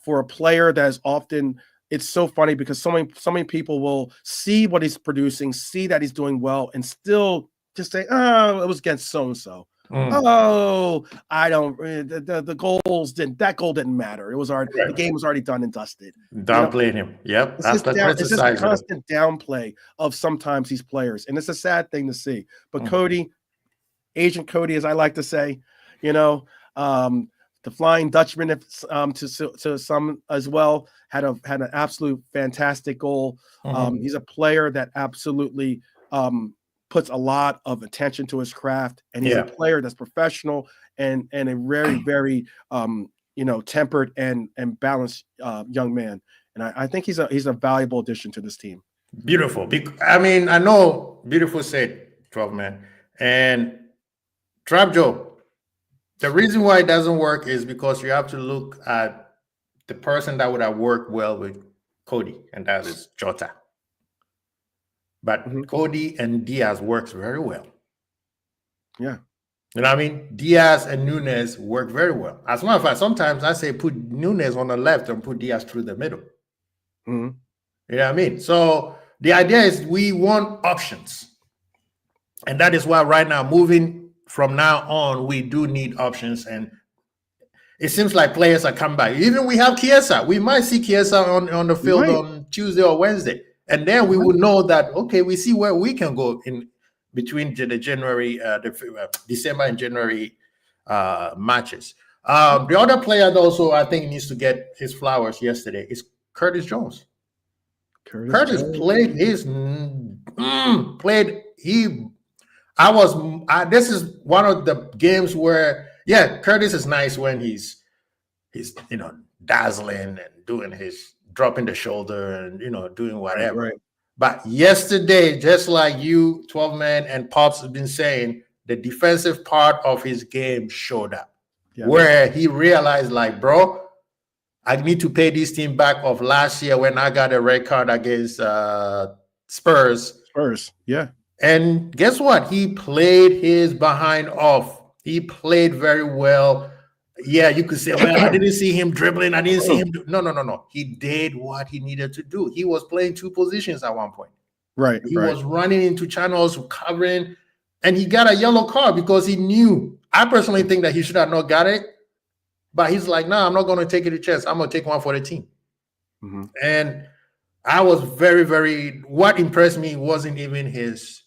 For a player that is often, it's so funny because so many people will see what he's producing, see that he's doing well, and still just say, "Oh, it was against so and so." Oh, I don't. The goals didn't. That goal didn't matter. It was already the game was already done and dusted. Downplaying him. Yep, it's just a constant downplay of sometimes these players, and it's a sad thing to see. But Cody, Agent Cody, as I like to say, the Flying Dutchman, to some as well, had an absolute fantastic goal. He's a player that absolutely puts a lot of attention to his craft, and he's a player that's professional and a very, very tempered and balanced young man. And I think he's a valuable addition to this team. Beautiful. I know beautiful said 12 man and Trap Joe. The reason why it doesn't work is because you have to look at the person that would have worked well with Cody, and that is Jota. But Cody and Diaz works very well. Yeah. You know what I mean? Diaz and Nunes work very well. As a matter of fact, sometimes I say put Nunes on the left and put Diaz through the middle. You know what I mean? So the idea is we want options. And that is why right now, moving from now on, we do need options, and it seems like players are coming back. Even we have Chiesa. We might see Chiesa on the field on Tuesday or Wednesday, and then we will know that we see where we can go in between the December and January matches. The other player that also I think needs to get his flowers yesterday is Curtis Jones. Curtis Jones. played his played he. This is one of the games where Curtis is nice when he's dazzling and doing his dropping the shoulder and doing whatever. Right. But yesterday, just like you, 12 man and Pops have been saying, the defensive part of his game showed up, where he realized, like, bro, I need to pay this team back of last year when I got a red card against Spurs. Yeah. And guess what? He played his behind off. He played very well. Yeah, you could say, well, I didn't see him dribbling. I didn't see him. No. He did what he needed to do. He was playing two positions at one point. Right. He was running into channels, covering, and he got a yellow card because he knew. I personally think that he should have not got it. But he's like, I'm not going to take it a chance. I'm going to take one for the team. Mm-hmm. And I was very, very, what impressed me wasn't even his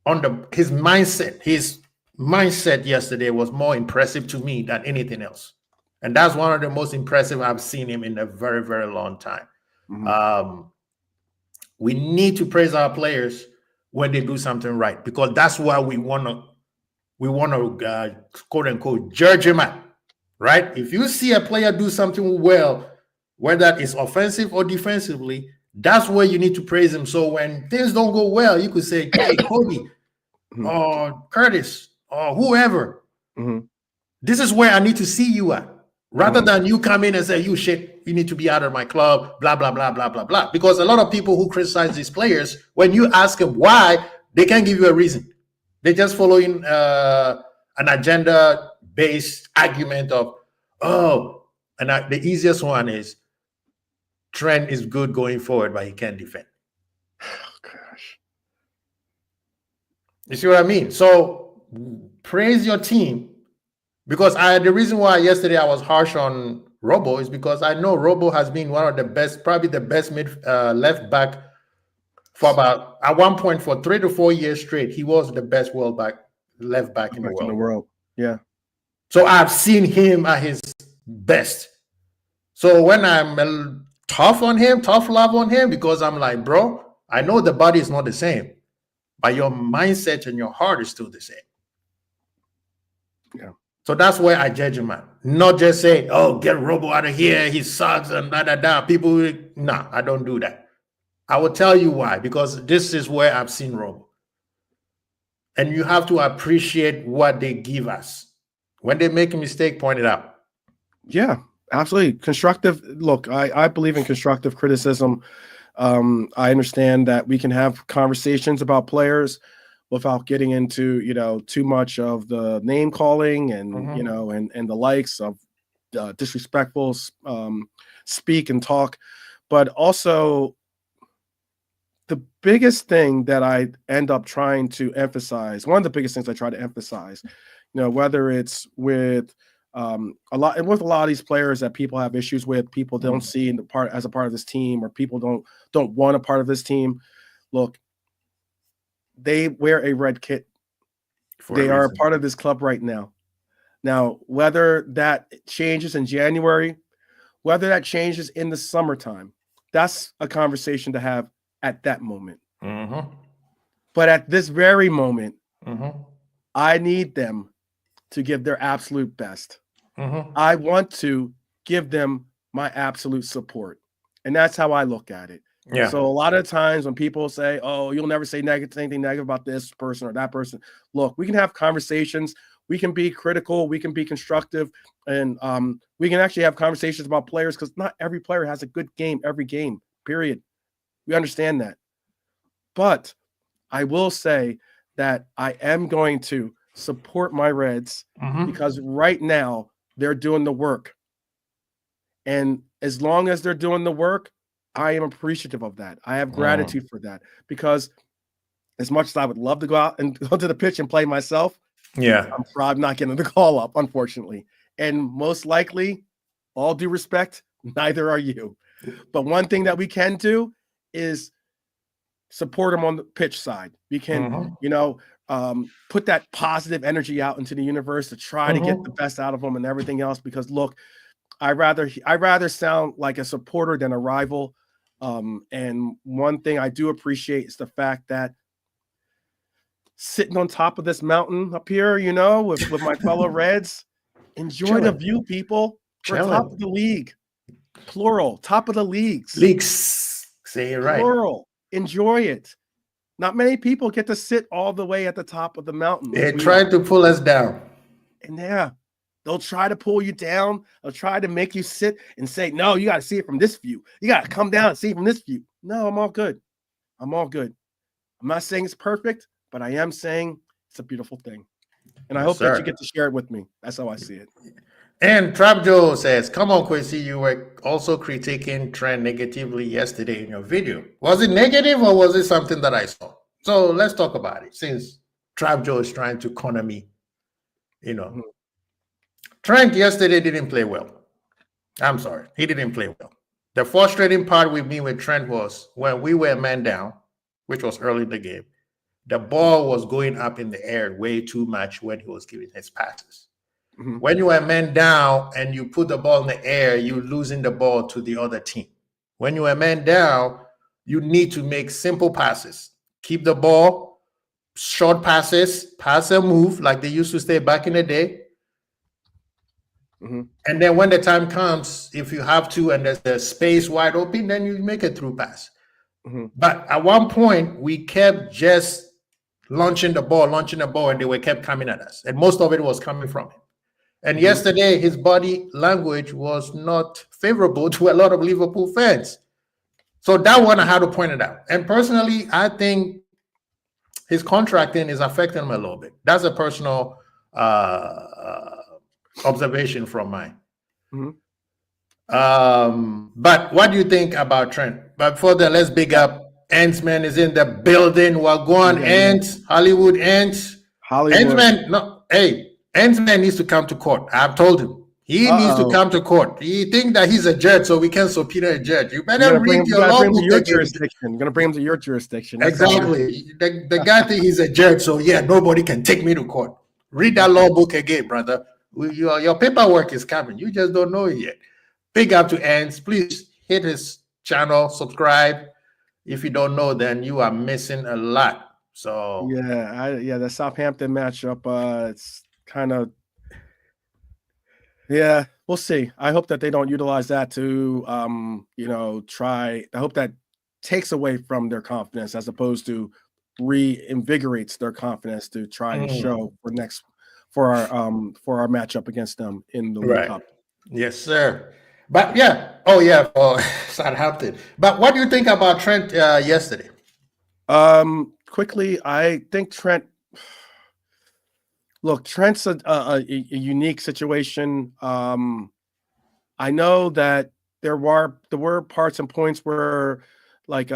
mindset. His mindset yesterday was more impressive to me than anything else. And that's one of the most impressive I've seen him in a very, very long time. Mm-hmm. We need to praise our players when they do something right, because that's why we want to quote unquote judge him out. Right? If you see a player do something well, whether it's offensive or defensively, that's where you need to praise him. So when things don't go well, you could say, hey, Kobe, or Curtis, or whoever, this is where I need to see you at. Rather than you come in and say, you shit, you need to be out of my club, blah, blah, blah, blah, blah, blah. Because a lot of people who criticize these players, when you ask them why, they can't give you a reason. They're just following an agenda-based argument of, the easiest one is Trent is good going forward, but he can't defend. Oh, gosh. You see what I mean? So praise your team, because the reason why yesterday I was harsh on Robo is because I know Robo has been one of the best, probably the best left back for about, at one point for 3 to 4 years straight. He was the best left back in the world. Yeah. So I've seen him at his best. So when I'm tough love on him, because I'm like, bro, I know the body is not the same, but your mindset and your heart is still the same. Yeah. So that's where I judge him at. Not just say, oh, get Robo out of here, he sucks and da. People, I don't do that. I will tell you why, because this is where I've seen Robo. And you have to appreciate what they give us. When they make a mistake, point it out. Yeah, absolutely. Constructive. Look, I believe in constructive criticism. I understand that we can have conversations about players without getting into, too much of the name calling and, and the likes of disrespectful speak and talk. But also, the biggest thing that I end up trying to emphasize, one of the biggest things I try to emphasize, whether it's with a lot of these players that people have issues with, people don't see as a part of this team, or people don't want a part of this team. Look, they wear a red kit. They are a part of this club right now. Now, whether that changes in January, whether that changes in the summertime, that's a conversation to have at that moment. But at this very moment, I need them to give their absolute best. I want to give them my absolute support. And that's how I look at it. Yeah. So a lot of times when people say, oh, you'll never say anything negative about this person or that person. Look, we can have conversations. We can be critical. We can be constructive. And we can actually have conversations about players, because not every player has a good game every game, period. We understand that. But I will say that I am going to support my Reds because right now they're doing the work. And as long as they're doing the work, I am appreciative of that. I have gratitude for that, because as much as I would love to go out and go to the pitch and play myself, I'm probably not getting the call up, unfortunately. And most likely, all due respect, neither are you. But one thing that we can do is support them on the pitch side. We can, put that positive energy out into the universe to try to get the best out of them and everything else. Because look, I rather sound like a supporter than a rival. And one thing I do appreciate is the fact that sitting on top of this mountain up here, with my fellow Reds, enjoy the Chilling. view, people. We're top Chilling. of the league, plural, top of the leagues, Leaks. Say it right. plural. Enjoy it. Not many people get to sit all the way at the top of the mountain. They tried to pull us down. And yeah, they'll try to pull you down. They'll try to make you sit and say, no, you got to see it from this view. You got to come down and see it from this view. No, I'm all good. I'm all good. I'm not saying it's perfect, but I am saying it's a beautiful thing. And I hope that you get to share it with me. That's how I see it. And Trap Joe says, come on, Quincy, you were also critiquing Trent negatively yesterday in your video. Was it negative or was it something that I saw? So let's talk about it, since Trap Joe is trying to corner me. Trent yesterday didn't play well. I'm sorry, he didn't play well. The frustrating part with me with Trent was when we were man down, which was early in the game, the ball was going up in the air way too much when he was giving his passes. Mm-hmm. When you are man down and you put the ball in the air, you're losing the ball to the other team. When you are man down, you need to make simple passes. Keep the ball, short passes, pass and move like they used to say back in the day. Mm-hmm. And then when the time comes, if you have to and there's the space wide open, then you make a through pass. Mm-hmm. But at one point, we kept just launching the ball, and they kept coming at us. And most of it was coming from him. And yesterday, his body language was not favorable to a lot of Liverpool fans. So that one, I had to point it out. And personally, I think his contracting is affecting him a little bit. That's a personal observation from mine. Mm-hmm. But what do you think about Trent? But for the let's big up, Ants-Man is in the building. Wagwan Ants, Hollywood Ants. Ants-Man, no, hey. Ants-Man needs to come to court. I've told him. He needs to come to court. He think that he's a judge, so we can subpoena a judge. You better read your law book. You're going to bring him to your jurisdiction. That's exactly. The guy thinks he's a judge, so yeah, nobody can take me to court. Read that law book again, brother. Your paperwork is coming. You just don't know it yet. Big up to Ants. Please hit his channel, subscribe. If you don't know, then you are missing a lot. So the Southampton matchup, it's kind of, we'll see. I hope that they don't utilize that to try. I hope that takes away from their confidence as opposed to reinvigorates their confidence to try and show for our matchup against them in the League Cup. Yes, sir. But for Southampton. But what do you think about Trent yesterday? Quickly, I think Trent. Look, Trent's a unique situation. I know that there were parts and points where, like,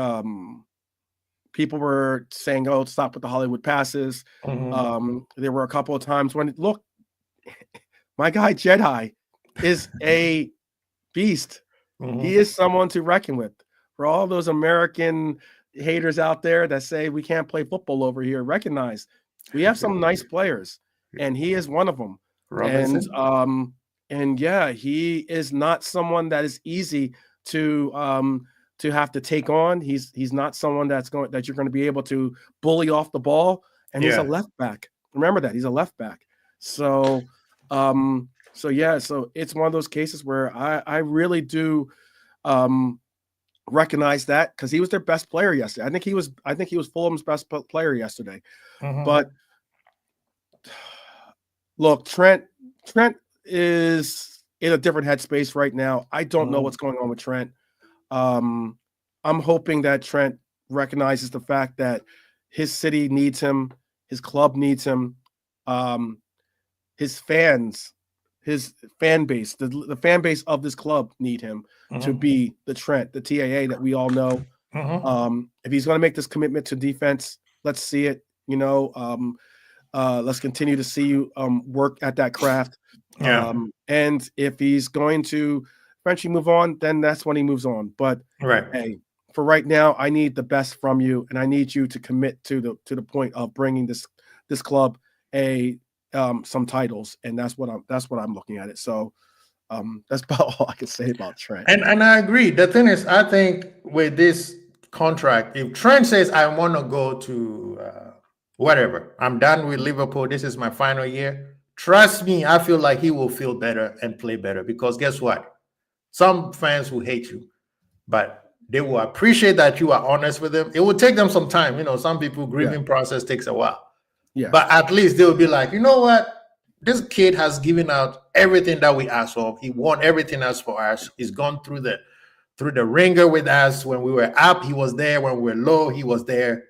people were saying, "Oh, stop with the Hollywood passes." Mm-hmm. There were a couple of times when, look, my guy Jedi is a beast. Mm-hmm. He is someone to reckon with. For all those American haters out there that say we can't play football over here, recognize we have some nice players. And he is one of them. Robinson. And he is not someone that is easy to have to take on. He's not someone that you're going to be able to bully off the ball. And he's a left back. Remember that he's a left back. So it's one of those cases where I really do recognize that, because he was their best player yesterday. I think he was Fulham's best player yesterday. Mm-hmm. But look, Trent is in a different headspace right now. I don't know what's going on with Trent. I'm hoping that Trent recognizes the fact that his city needs him, his club needs him, his fans, his fan base, the fan base of this club need him to be the Trent, the TAA that we all know. If he's going to make this commitment to defense, let's see it. Let's continue to see you work at that craft. And if he's going to eventually move on, then that's when he moves on. But hey, for right now, I need the best from you, and I need you to commit to the point of bringing this club some titles, and that's what I'm looking at it. So That's about all I can say about Trent. And I agree. The thing is, I think with this contract, if Trent says I want to go to whatever, I'm done with Liverpool. This is my final year. Trust me, I feel like he will feel better and play better because guess what? Some fans will hate you, but they will appreciate that you are honest with them. It will take them some time. Some people grieving process takes a while. Yeah. But at least they'll be like, you know what? This kid has given out everything that we asked for. He won everything else for us. He's gone through the ringer with us. When we were up, he was there. When we were low, he was there.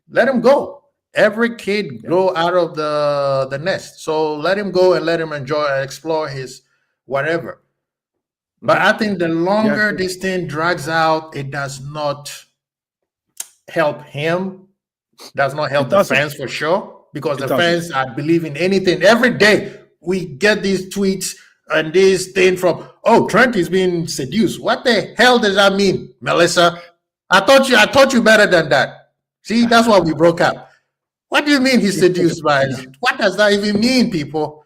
Let him go. Every kid grow out of the nest. So let him go and let him enjoy and explore his whatever. But I think the longer this thing drags out, it does not help him. Does not help the fans for sure. Because the fans are believing anything. Every day we get these tweets and this thing from, Trent is being seduced. What the hell does that mean, Melissa? I taught you better than that. See, that's why we broke up. What do you mean he's seduced by? What does that even mean, people?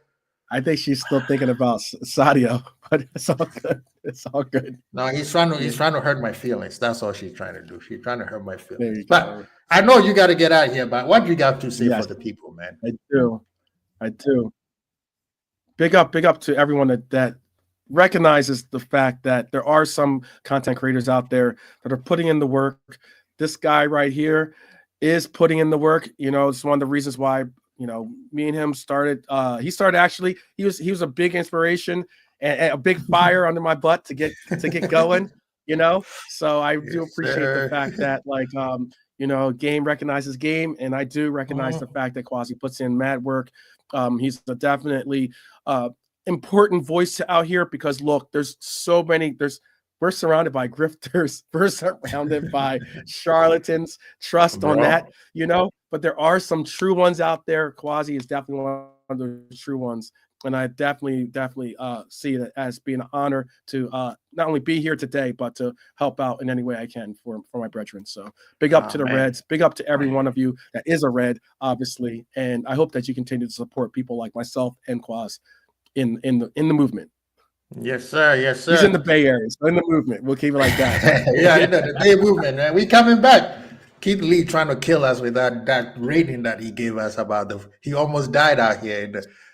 I think she's still thinking about Sadio, but it's all good. It's all good. No, he's trying to hurt my feelings. That's all she's trying to do. She's trying to hurt my feelings. But I know you got to get out here, but what do you got to say for the people, man? I do. Big up to everyone that recognizes the fact that there are some content creators out there that are putting in the work. This guy right here is putting in the work. It's one of the reasons why, me and him started. He was a big inspiration and a big fire under my butt to get going. So I do appreciate the fact that game recognizes game, and I do recognize the fact that Kwasi puts in mad work. He's a definitely important voice out here because look, there's so many. We're surrounded by grifters. We're surrounded by charlatans. Trust on that, But there are some true ones out there. Kwasi is definitely one of the true ones. And I definitely see it as being an honor to not only be here today, but to help out in any way I can for my brethren. So big up to the Reds. Big up to every one of you that is a Red, obviously. And I hope that you continue to support people like myself and Quaz in the movement. Yes, sir. Yes, sir. He's in the Bay Area, so in the movement. We'll keep it like that. The Bay movement, man. We coming back. Keith Lee trying to kill us with that rating that he gave us about he almost died out here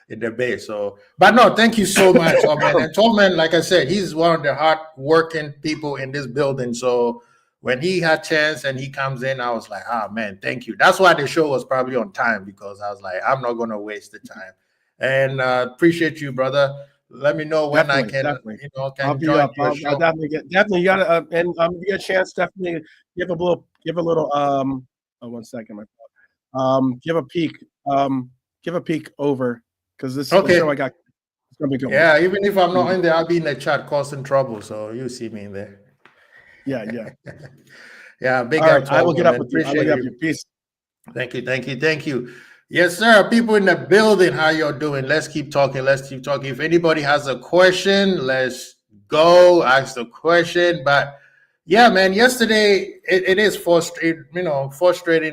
in the Bay. So, but no, thank you so much, Tolman. And Tolman, like I said, he's one of the hard-working people in this building. So when he had chance and he comes in, I was like, man, thank you. That's why the show was probably on time because I was like, I'm not going to waste the time. And appreciate you, brother. Let me know when I can, I'll be up. I'll definitely you gotta, and you get a chance. Definitely give a little. One second, give a peek over because this is the show I got. It's gonna be good. Yeah, even if I'm not in there, I'll be in the chat causing trouble. So you see me in there. Yeah. Yeah, big up. I will get up with you. I will get up with you. Peace. Thank you. Yes, sir. People in the building, how y'all doing? Let's keep talking. If anybody has a question, let's go ask the question. But yeah, man, yesterday it is frustrating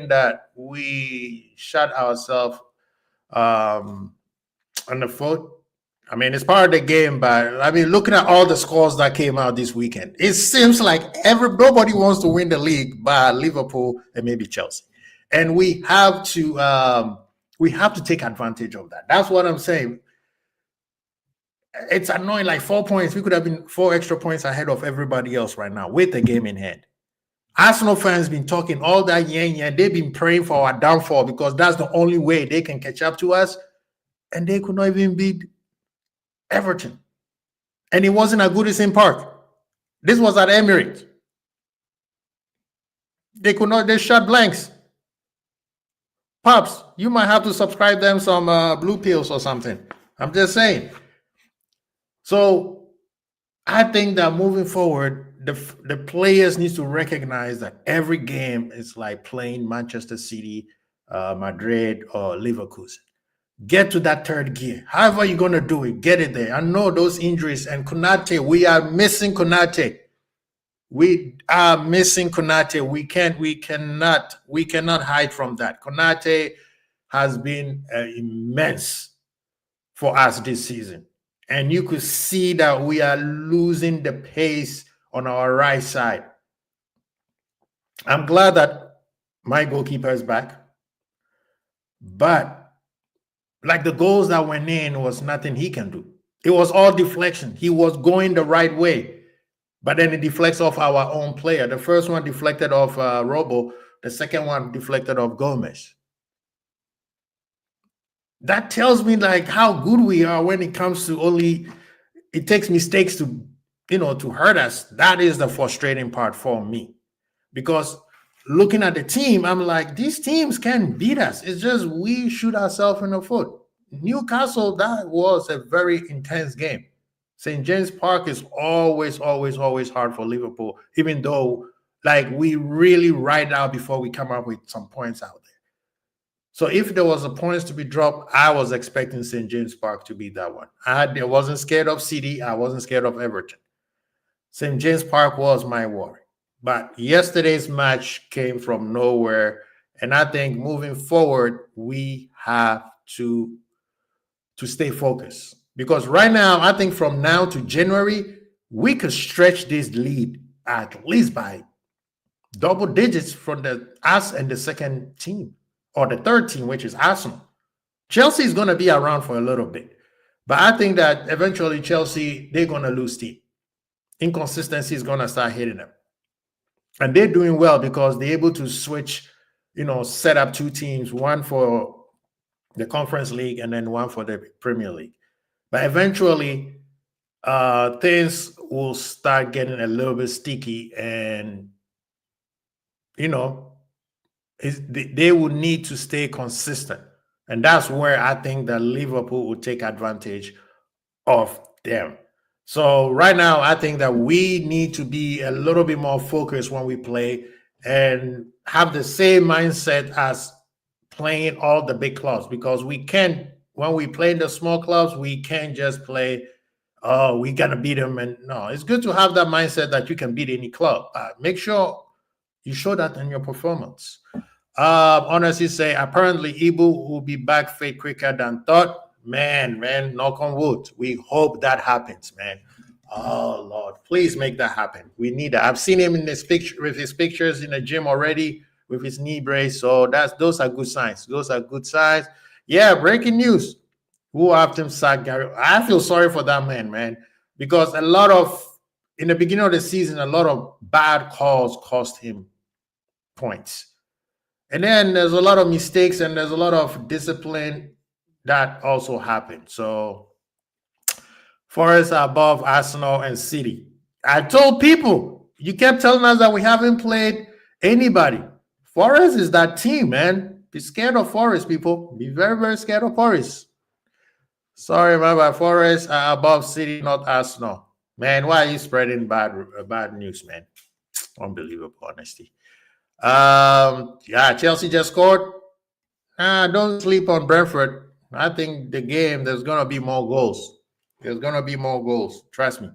that we shot ourselves on the foot. I mean, it's part of the game, but I mean, looking at all the scores that came out this weekend, it seems like nobody wants to win the league but Liverpool and maybe Chelsea. And we have to take advantage of that. That's what I'm saying. It's annoying, like 4 points. We could have been 4 extra points ahead of everybody else right now with the game in hand. Arsenal fans been talking all that yang. They've been praying for our downfall because that's the only way they can catch up to us. And they could not even beat Everton. And it wasn't at Goodison Park. This was at Emirates. They shot blanks. Pops, you might have to subscribe them some blue pills or something. I'm just saying. So I think that moving forward, the players need to recognize that every game is like playing Manchester City, Madrid, or Leverkusen. Get to that third gear. However you're going to do it, get it there. I know those injuries. And Konate, we are missing Konate. We cannot hide from that. Konate has been immense for us this season. and you could see that we are losing the pace on our right side. I'm glad that my goalkeeper is back, but like the goals that went in was nothing he can do. It was all deflection. He was going the right way, but then it deflects off our own player. The first one deflected off Robo. The second one deflected off Gomez. That tells me like how good we are when it comes to only it takes mistakes to to hurt us. That is the frustrating part for me, because looking at the team, I'm like, these teams can beat us. It's just we shoot ourselves in the foot. Newcastle, that was a very intense game. St. James Park is always hard for Liverpool, even though like we really ride out before we come up with some points out there. So if there was a points to be dropped, I was expecting St. James Park to be that one. I wasn't scared of City. I wasn't scared of Everton. St. James Park was my worry. But yesterday's match came from nowhere. And I think moving forward, we have to stay focused. Because right now, I think from now to January, we could stretch this lead at least by double digits from us and the second team, or the third team, which is Arsenal. Chelsea is going to be around for a little bit. But I think that eventually Chelsea, they're going to lose steam. Inconsistency is going to start hitting them. And they're doing well because they're able to switch, set up two teams, one for the Conference League and then one for the Premier League. But eventually, things will start getting a little bit sticky, and, they will need to stay consistent. And that's where I think that Liverpool will take advantage of them. So right now, I think that we need to be a little bit more focused when we play and have the same mindset as playing all the big clubs, because we can't, when we play in the small clubs, we can't just play, oh, we got to beat them. And no, it's good to have that mindset that you can beat any club. Make sure you show that in your performance. Honestly say, apparently Ibu will be back fit quicker than thought. Man, knock on wood. We hope that happens, man. Oh Lord, please make that happen. We need that. I've seen him in this picture with his pictures in the gym already with his knee brace. So those are good signs. Those are good signs. Yeah, breaking news. Who often sacked Gary? I feel sorry for that man, because in the beginning of the season, a lot of bad calls cost him points. And then there's a lot of mistakes and there's a lot of discipline that also happened. So Forest are above Arsenal and City. I told people, you kept telling us that we haven't played anybody. Forest is that team, man. Be scared of Forest, people. Be very, very scared of Forest. Sorry, but Forest are above City, not Arsenal. Man, why are you spreading bad news, man? Unbelievable, honesty. Yeah, Chelsea just scored. Don't sleep on Brentford. I think the game, there's going to be more goals. There's going to be more goals. Trust me.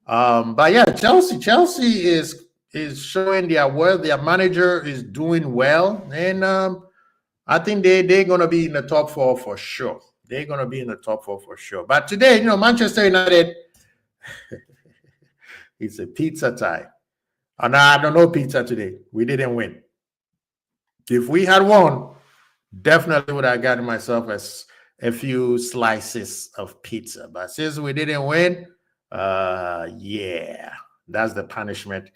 But yeah, Chelsea is showing their worth. Their manager is doing well. And I think they're going to be in the top four for sure. They're going to be in the top four for sure. But today, Manchester United, it's a pizza time. And I don't know pizza today. We didn't win. If we had won, definitely would have gotten myself a few slices of pizza. But since we didn't win, yeah, that's the punishment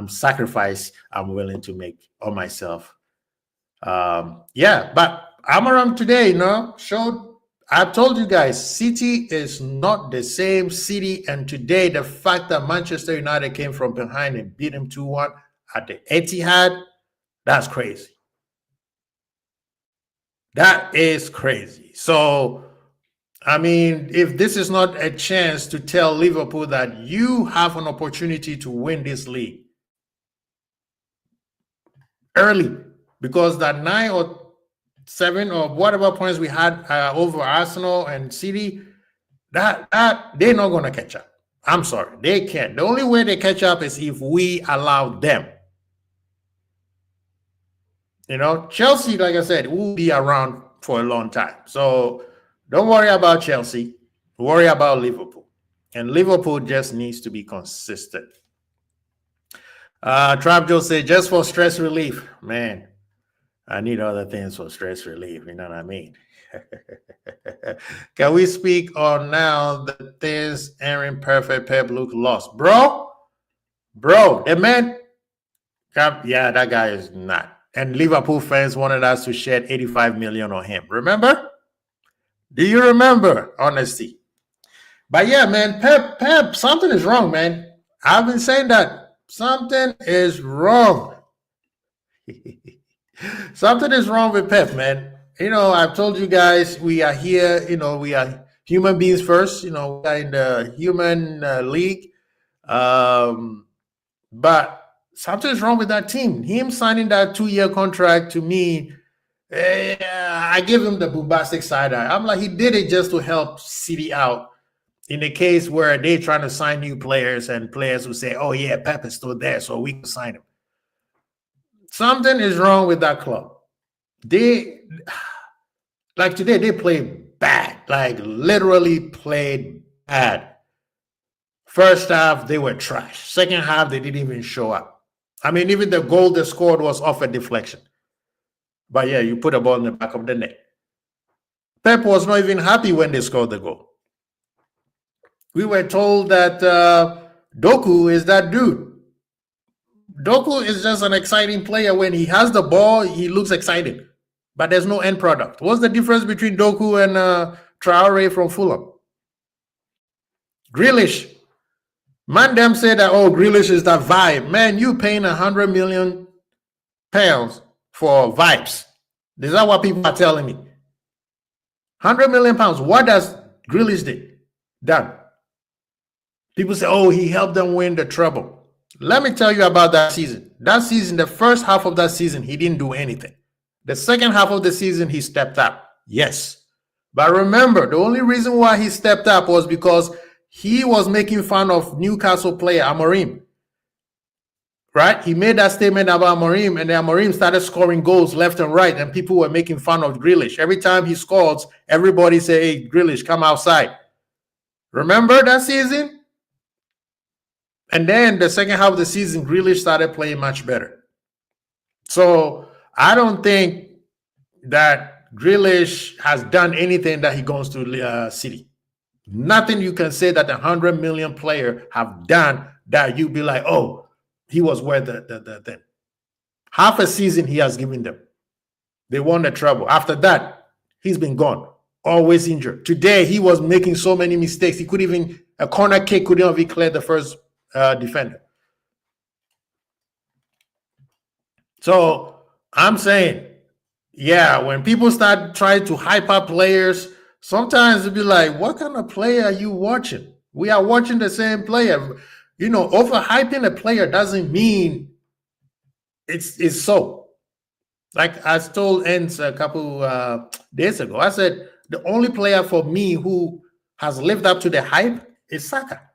sacrifice I'm willing to make on myself. Yeah, but Amaram today, showed, I've told you guys, City is not the same City. And today, the fact that Manchester United came from behind and beat them 2-1 at the Etihad, that's crazy. That is crazy. So, I mean, if this is not a chance to tell Liverpool that you have an opportunity to win this league early, because that 9 or 7 or whatever points we had over Arsenal and City, that they're not going to catch up. I'm sorry, they can't. The only way they catch up is if we allow them. Chelsea, like I said, will be around for a long time. So don't worry about Chelsea. Worry about Liverpool. And Liverpool just needs to be consistent. Trap Joe said, just for stress relief. Man, I need other things for stress relief. You know what I mean? Can we speak on now the things Aaron Perfect Pep look lost? Bro, the man, yeah, that guy is not. And Liverpool fans wanted us to shed 85 million on him. Remember? Do you remember? Honesty. But yeah, man, Pep, something is wrong, man. I've been saying that. Something is wrong. Something is wrong with Pep, man. I've told you guys we are here, we are human beings first, we are in the human league. But something is wrong with that team. Him signing that 2-year contract, to me, I give him the bombastic side eye. I'm like, he did it just to help City out in the case where they're trying to sign new players and players who say, oh, yeah, Pep is still there, so we can sign him. Something is wrong with that club. Today, they played bad, literally played bad. First half, they were trash. Second half, they didn't even show up. I mean, even the goal they scored was off a deflection. But yeah, you put a ball in the back of the net. Pep was not even happy when they scored the goal. We were told that Doku is that dude. Doku is just an exciting player. When he has the ball, he looks excited. But there's no end product. What's the difference between Doku and Traore from Fulham? Grealish. Man, them say that, oh, Grealish is that vibe. Man, you paying £100 million for vibes. Is that what people are telling me? £100 million. What does Grealish done? People say, oh, he helped them win the treble. Let me tell you about that season. That season, the first half of that season, he didn't do anything. The second half of the season, he stepped up. Yes. But remember, the only reason why he stepped up was because he was making fun of Newcastle player Amorim. Right? He made that statement about Amorim, and then Amorim started scoring goals left and right, and people were making fun of Grealish. Every time he scores, everybody say, hey, Grealish, come outside. Remember that season? And then the second half of the season, Grealish started playing much better. So I don't think that Grealish has done anything that he goes to City. Nothing you can say that the $100 million player have done that you be like, oh, he was worth the thing. Half a season he has given them. They won the treble. After that, he's been gone. Always injured. Today, he was making so many mistakes. He couldn't even, a corner kick couldn't even clear the first defender. So I'm saying, yeah, when people start trying to hype up players, sometimes it'll be like, what kind of player are you watching? We are watching the same player. Overhyping a player doesn't mean it's so. Like I told Ents a couple days ago, I said the only player for me who has lived up to the hype is Saka.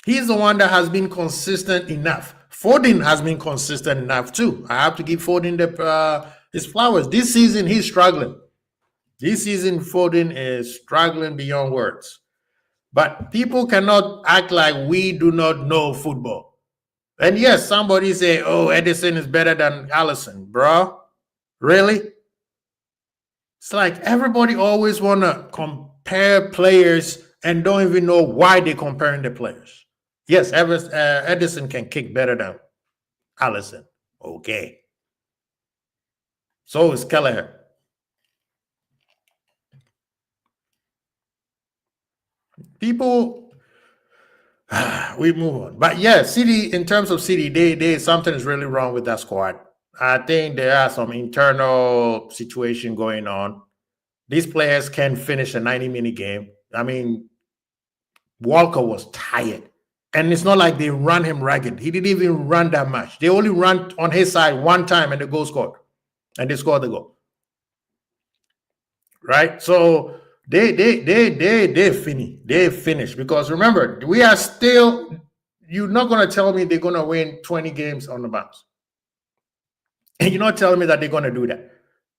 He's the one that has been consistent enough. Foden has been consistent enough too. I have to give Foden his flowers. This season, he's struggling. This season, Foden is struggling beyond words. But people cannot act like we do not know football. And yes, somebody say, oh, Edison is better than Alisson. Bro, really? It's like everybody always want to compare players and don't even know why they're comparing the players. Yes, Edison can kick better than Alisson. Okay. So is Kelleher. People, we move on. But yeah, City, in terms of City, they something is really wrong with that squad. I think there are some internal situation going on. These players can finish a 90-minute game. I mean, Walker was tired. And it's not like they run him ragged. He didn't even run that much. They only ran on his side one time and the goal scored. And they scored the goal. Right? So they finished. Because remember, we are still, you're not going to tell me they're going to win 20 games on the bounce. And you're not telling me that they're going to do that.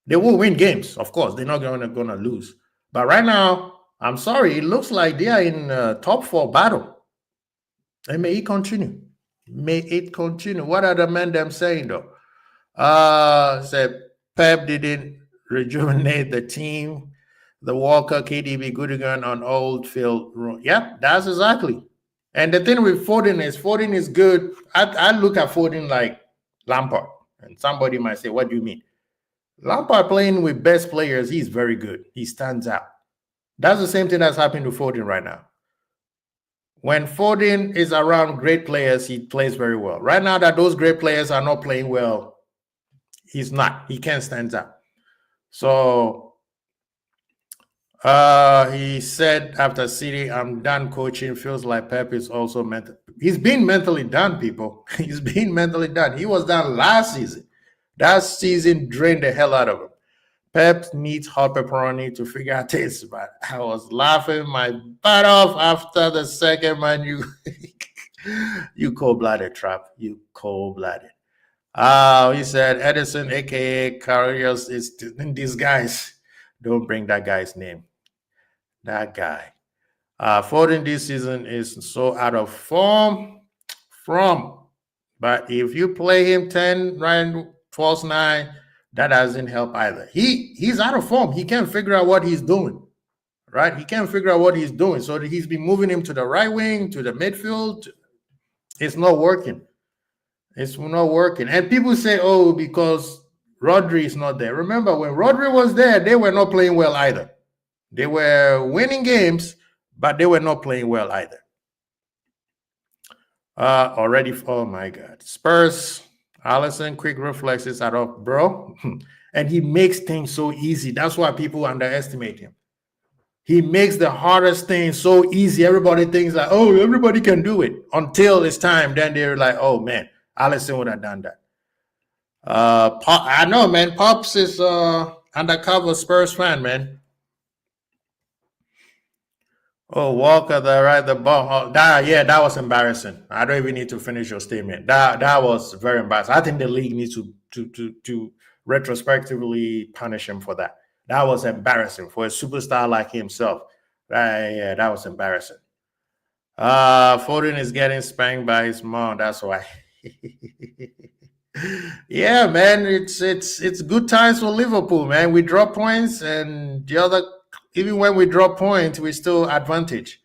They will win games, of course. They're not going to lose. But right now, I'm sorry, it looks like they are in top four battle. And may it continue. May it continue. What are the men them saying though? Said Pep didn't rejuvenate the team. The Walker, KDB, Goodigan on Old Field. Yep, that's exactly. And the thing with Foden is good. I look at Foden like Lampard. And somebody might say, what do you mean? Lampard playing with best players, he's very good. He stands out. That's the same thing that's happening to Foden right now. When Foden is around great players, he plays very well. Right now that those great players are not playing well, he's not. He can't stand out. So he said after City, I'm done coaching. Feels like Pep is also mental. He's been mentally done, people. He's been mentally done. He was done last season. That season drained the hell out of him. Pep needs hot pepperoni to figure out this, but I was laughing my butt off after the second man. You cold-blooded, Trap. You cold-blooded. He said Edison, aka Carriers, is in disguise. Don't bring that guy's name. That guy. Foden this season is so out of form. But if you play him 10, right, false 9, that doesn't help either. He's out of form. He can't figure out what he's doing, right? He can't figure out what he's doing. So he's been moving him to the right wing, to the midfield. It's not working. It's not working. And people say, oh, because Rodri is not there. Remember, when Rodri was there, they were not playing well either. They were winning games, but they were not playing well either. Already, oh my God. Spurs, Alisson, quick reflexes are off, bro. And he makes things so easy. That's why people underestimate him. He makes the hardest thing so easy. Everybody thinks like, oh, everybody can do it. Until it's time, then they're like, oh man, Alisson would have done that. I know, man. Pops is undercover Spurs fan, man. Oh, Walker, the ball. That was embarrassing. I don't even need to finish your statement. That was very embarrassing. I think the league needs to retrospectively punish him for that. That was embarrassing for a superstar like himself. Yeah, that was embarrassing. Foden is getting spanked by his mom. That's why. Yeah, man, it's good times for Liverpool, man. We drop points, and the other, even when we drop points, we still advantage.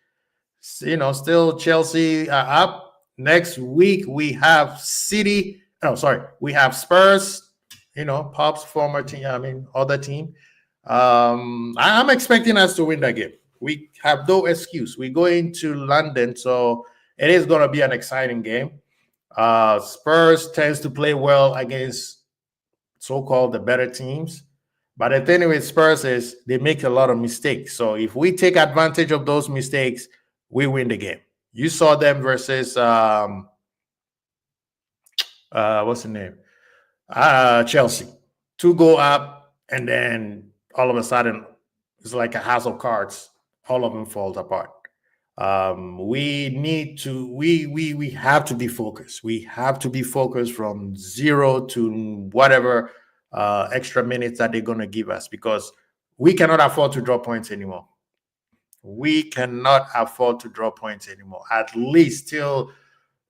Still Chelsea are up. Next week we have City. Oh, sorry, we have Spurs. Pop's former team. Other team. I'm expecting us to win that game. We have no excuse. We go into London, so it is going to be an exciting game. Spurs tends to play well against so-called the better teams. But the thing with Spurs is they make a lot of mistakes. So if we take advantage of those mistakes, we win the game. You saw them versus what's the name? Chelsea. 2 go up, and then all of a sudden it's like a house of cards. All of them fall apart. We have to be focused. We have to be focused from 0 to whatever extra minutes that they're going to give us, because we cannot afford to drop points anymore. We cannot afford to drop points anymore. At least till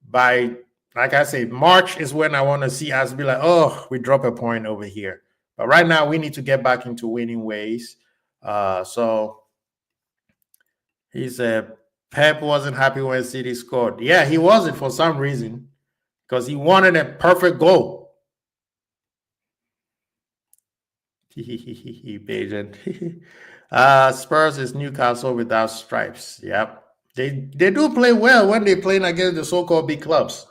by, like I say, March is when I want to see us be like, oh, we drop a point over here. But right now we need to get back into winning ways. So he said Pep wasn't happy when City scored. Yeah, he wasn't for some reason, because he wanted a perfect goal. Patient. Spurs is Newcastle without stripes. Yep. They do play well when they're playing against the so-called big clubs.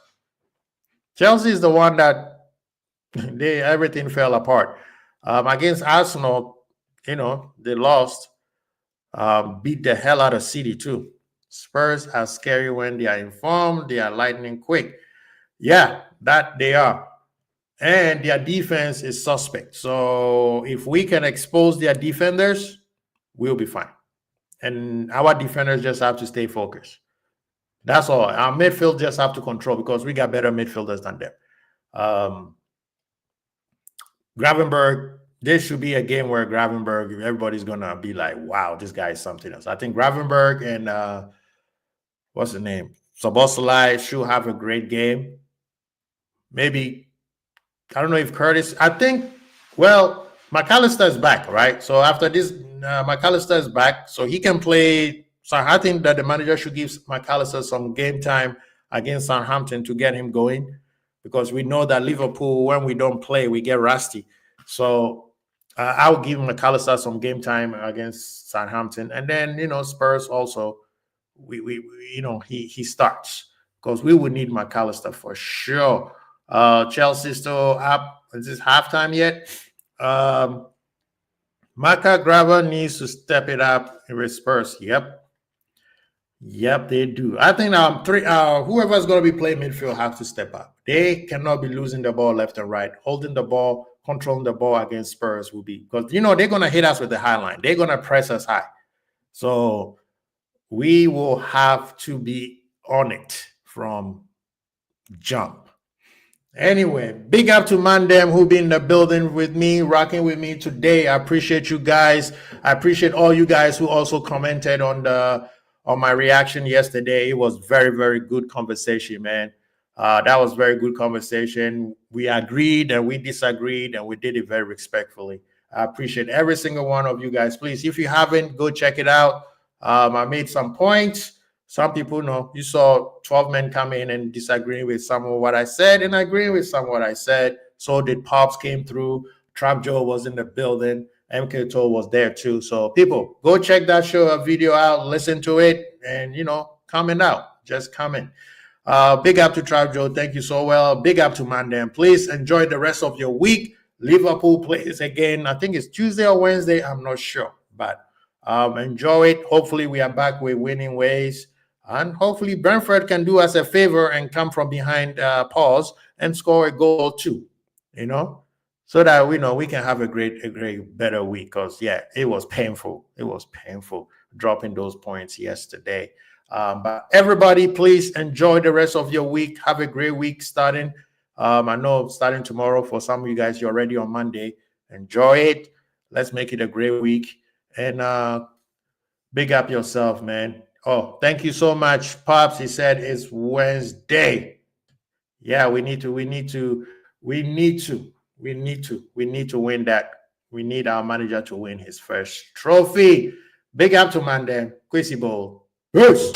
Chelsea is the one that everything fell apart. Against Arsenal, they lost. Beat the hell out of City too. Spurs are scary when they are informed. They are lightning quick. Yeah, that they are. And their defense is suspect. So if we can expose their defenders, we'll be fine. And our defenders just have to stay focused. That's all. Our midfield just have to control, because we got better midfielders than them. Gravenberg this should be a game where Gravenberg, everybody's gonna be like, "Wow, this guy is something else." I think Gravenberg and what's the name, Soboslai should have a great game. Maybe I don't know if Curtis. I think well, McAllister is back, right? So after this, McAllister is back, so he can play. So I think that the manager should give McAllister some game time against Southampton to get him going, because we know that Liverpool, when we don't play, we get rusty. So I'll give McAllister some game time against Southampton, and then Spurs also. We he starts, because we would need McAllister for sure. Chelsea still up. Is this halftime yet? Maka Grava needs to step it up with Spurs. Yep, they do. I think whoever's going to be playing midfield has to step up. They cannot be losing the ball left and right. Holding the ball, controlling the ball against Spurs will be, because they're going to hit us with the high line. They're going to press us high. So we will have to be on it from jump. Anyway, big up to Mandem, who been in the building with me, rocking with me today. I appreciate you guys. I appreciate all you guys who also commented on my reaction yesterday. It was very, very good conversation, man. That was very good conversation. We agreed and we disagreed, and we did it very respectfully. I appreciate every single one of you guys. Please, if you haven't, go check it out. I made some points. Some people know you saw 12 men come in and disagreeing with some of what I said and agreeing with some of what I said. So did Pops came through. Trap Joe was in the building. MK Toll was there too. So people, go check that video out, listen to it, and comment out. Just comment. Big up to Trap Joe. Thank you so well. Big up to Mandem. Please enjoy the rest of your week. Liverpool plays again. I think it's Tuesday or Wednesday. I'm not sure, but enjoy it. Hopefully we are back with winning ways. And hopefully Brentford can do us a favor and come from behind pause and score a goal or two, so that we can have a great, better week. Because, yeah, it was painful. It was painful dropping those points yesterday. But everybody, please enjoy the rest of your week. Have a great week starting. I know starting tomorrow for some of you guys, you're already on Monday. Enjoy it. Let's make it a great week. And big up yourself, man. Oh, thank you so much, Pops. He said it's Wednesday. Yeah, we need to win that. We need our manager to win his first trophy. Big up to Mandem. Quissy Bowl. Peace.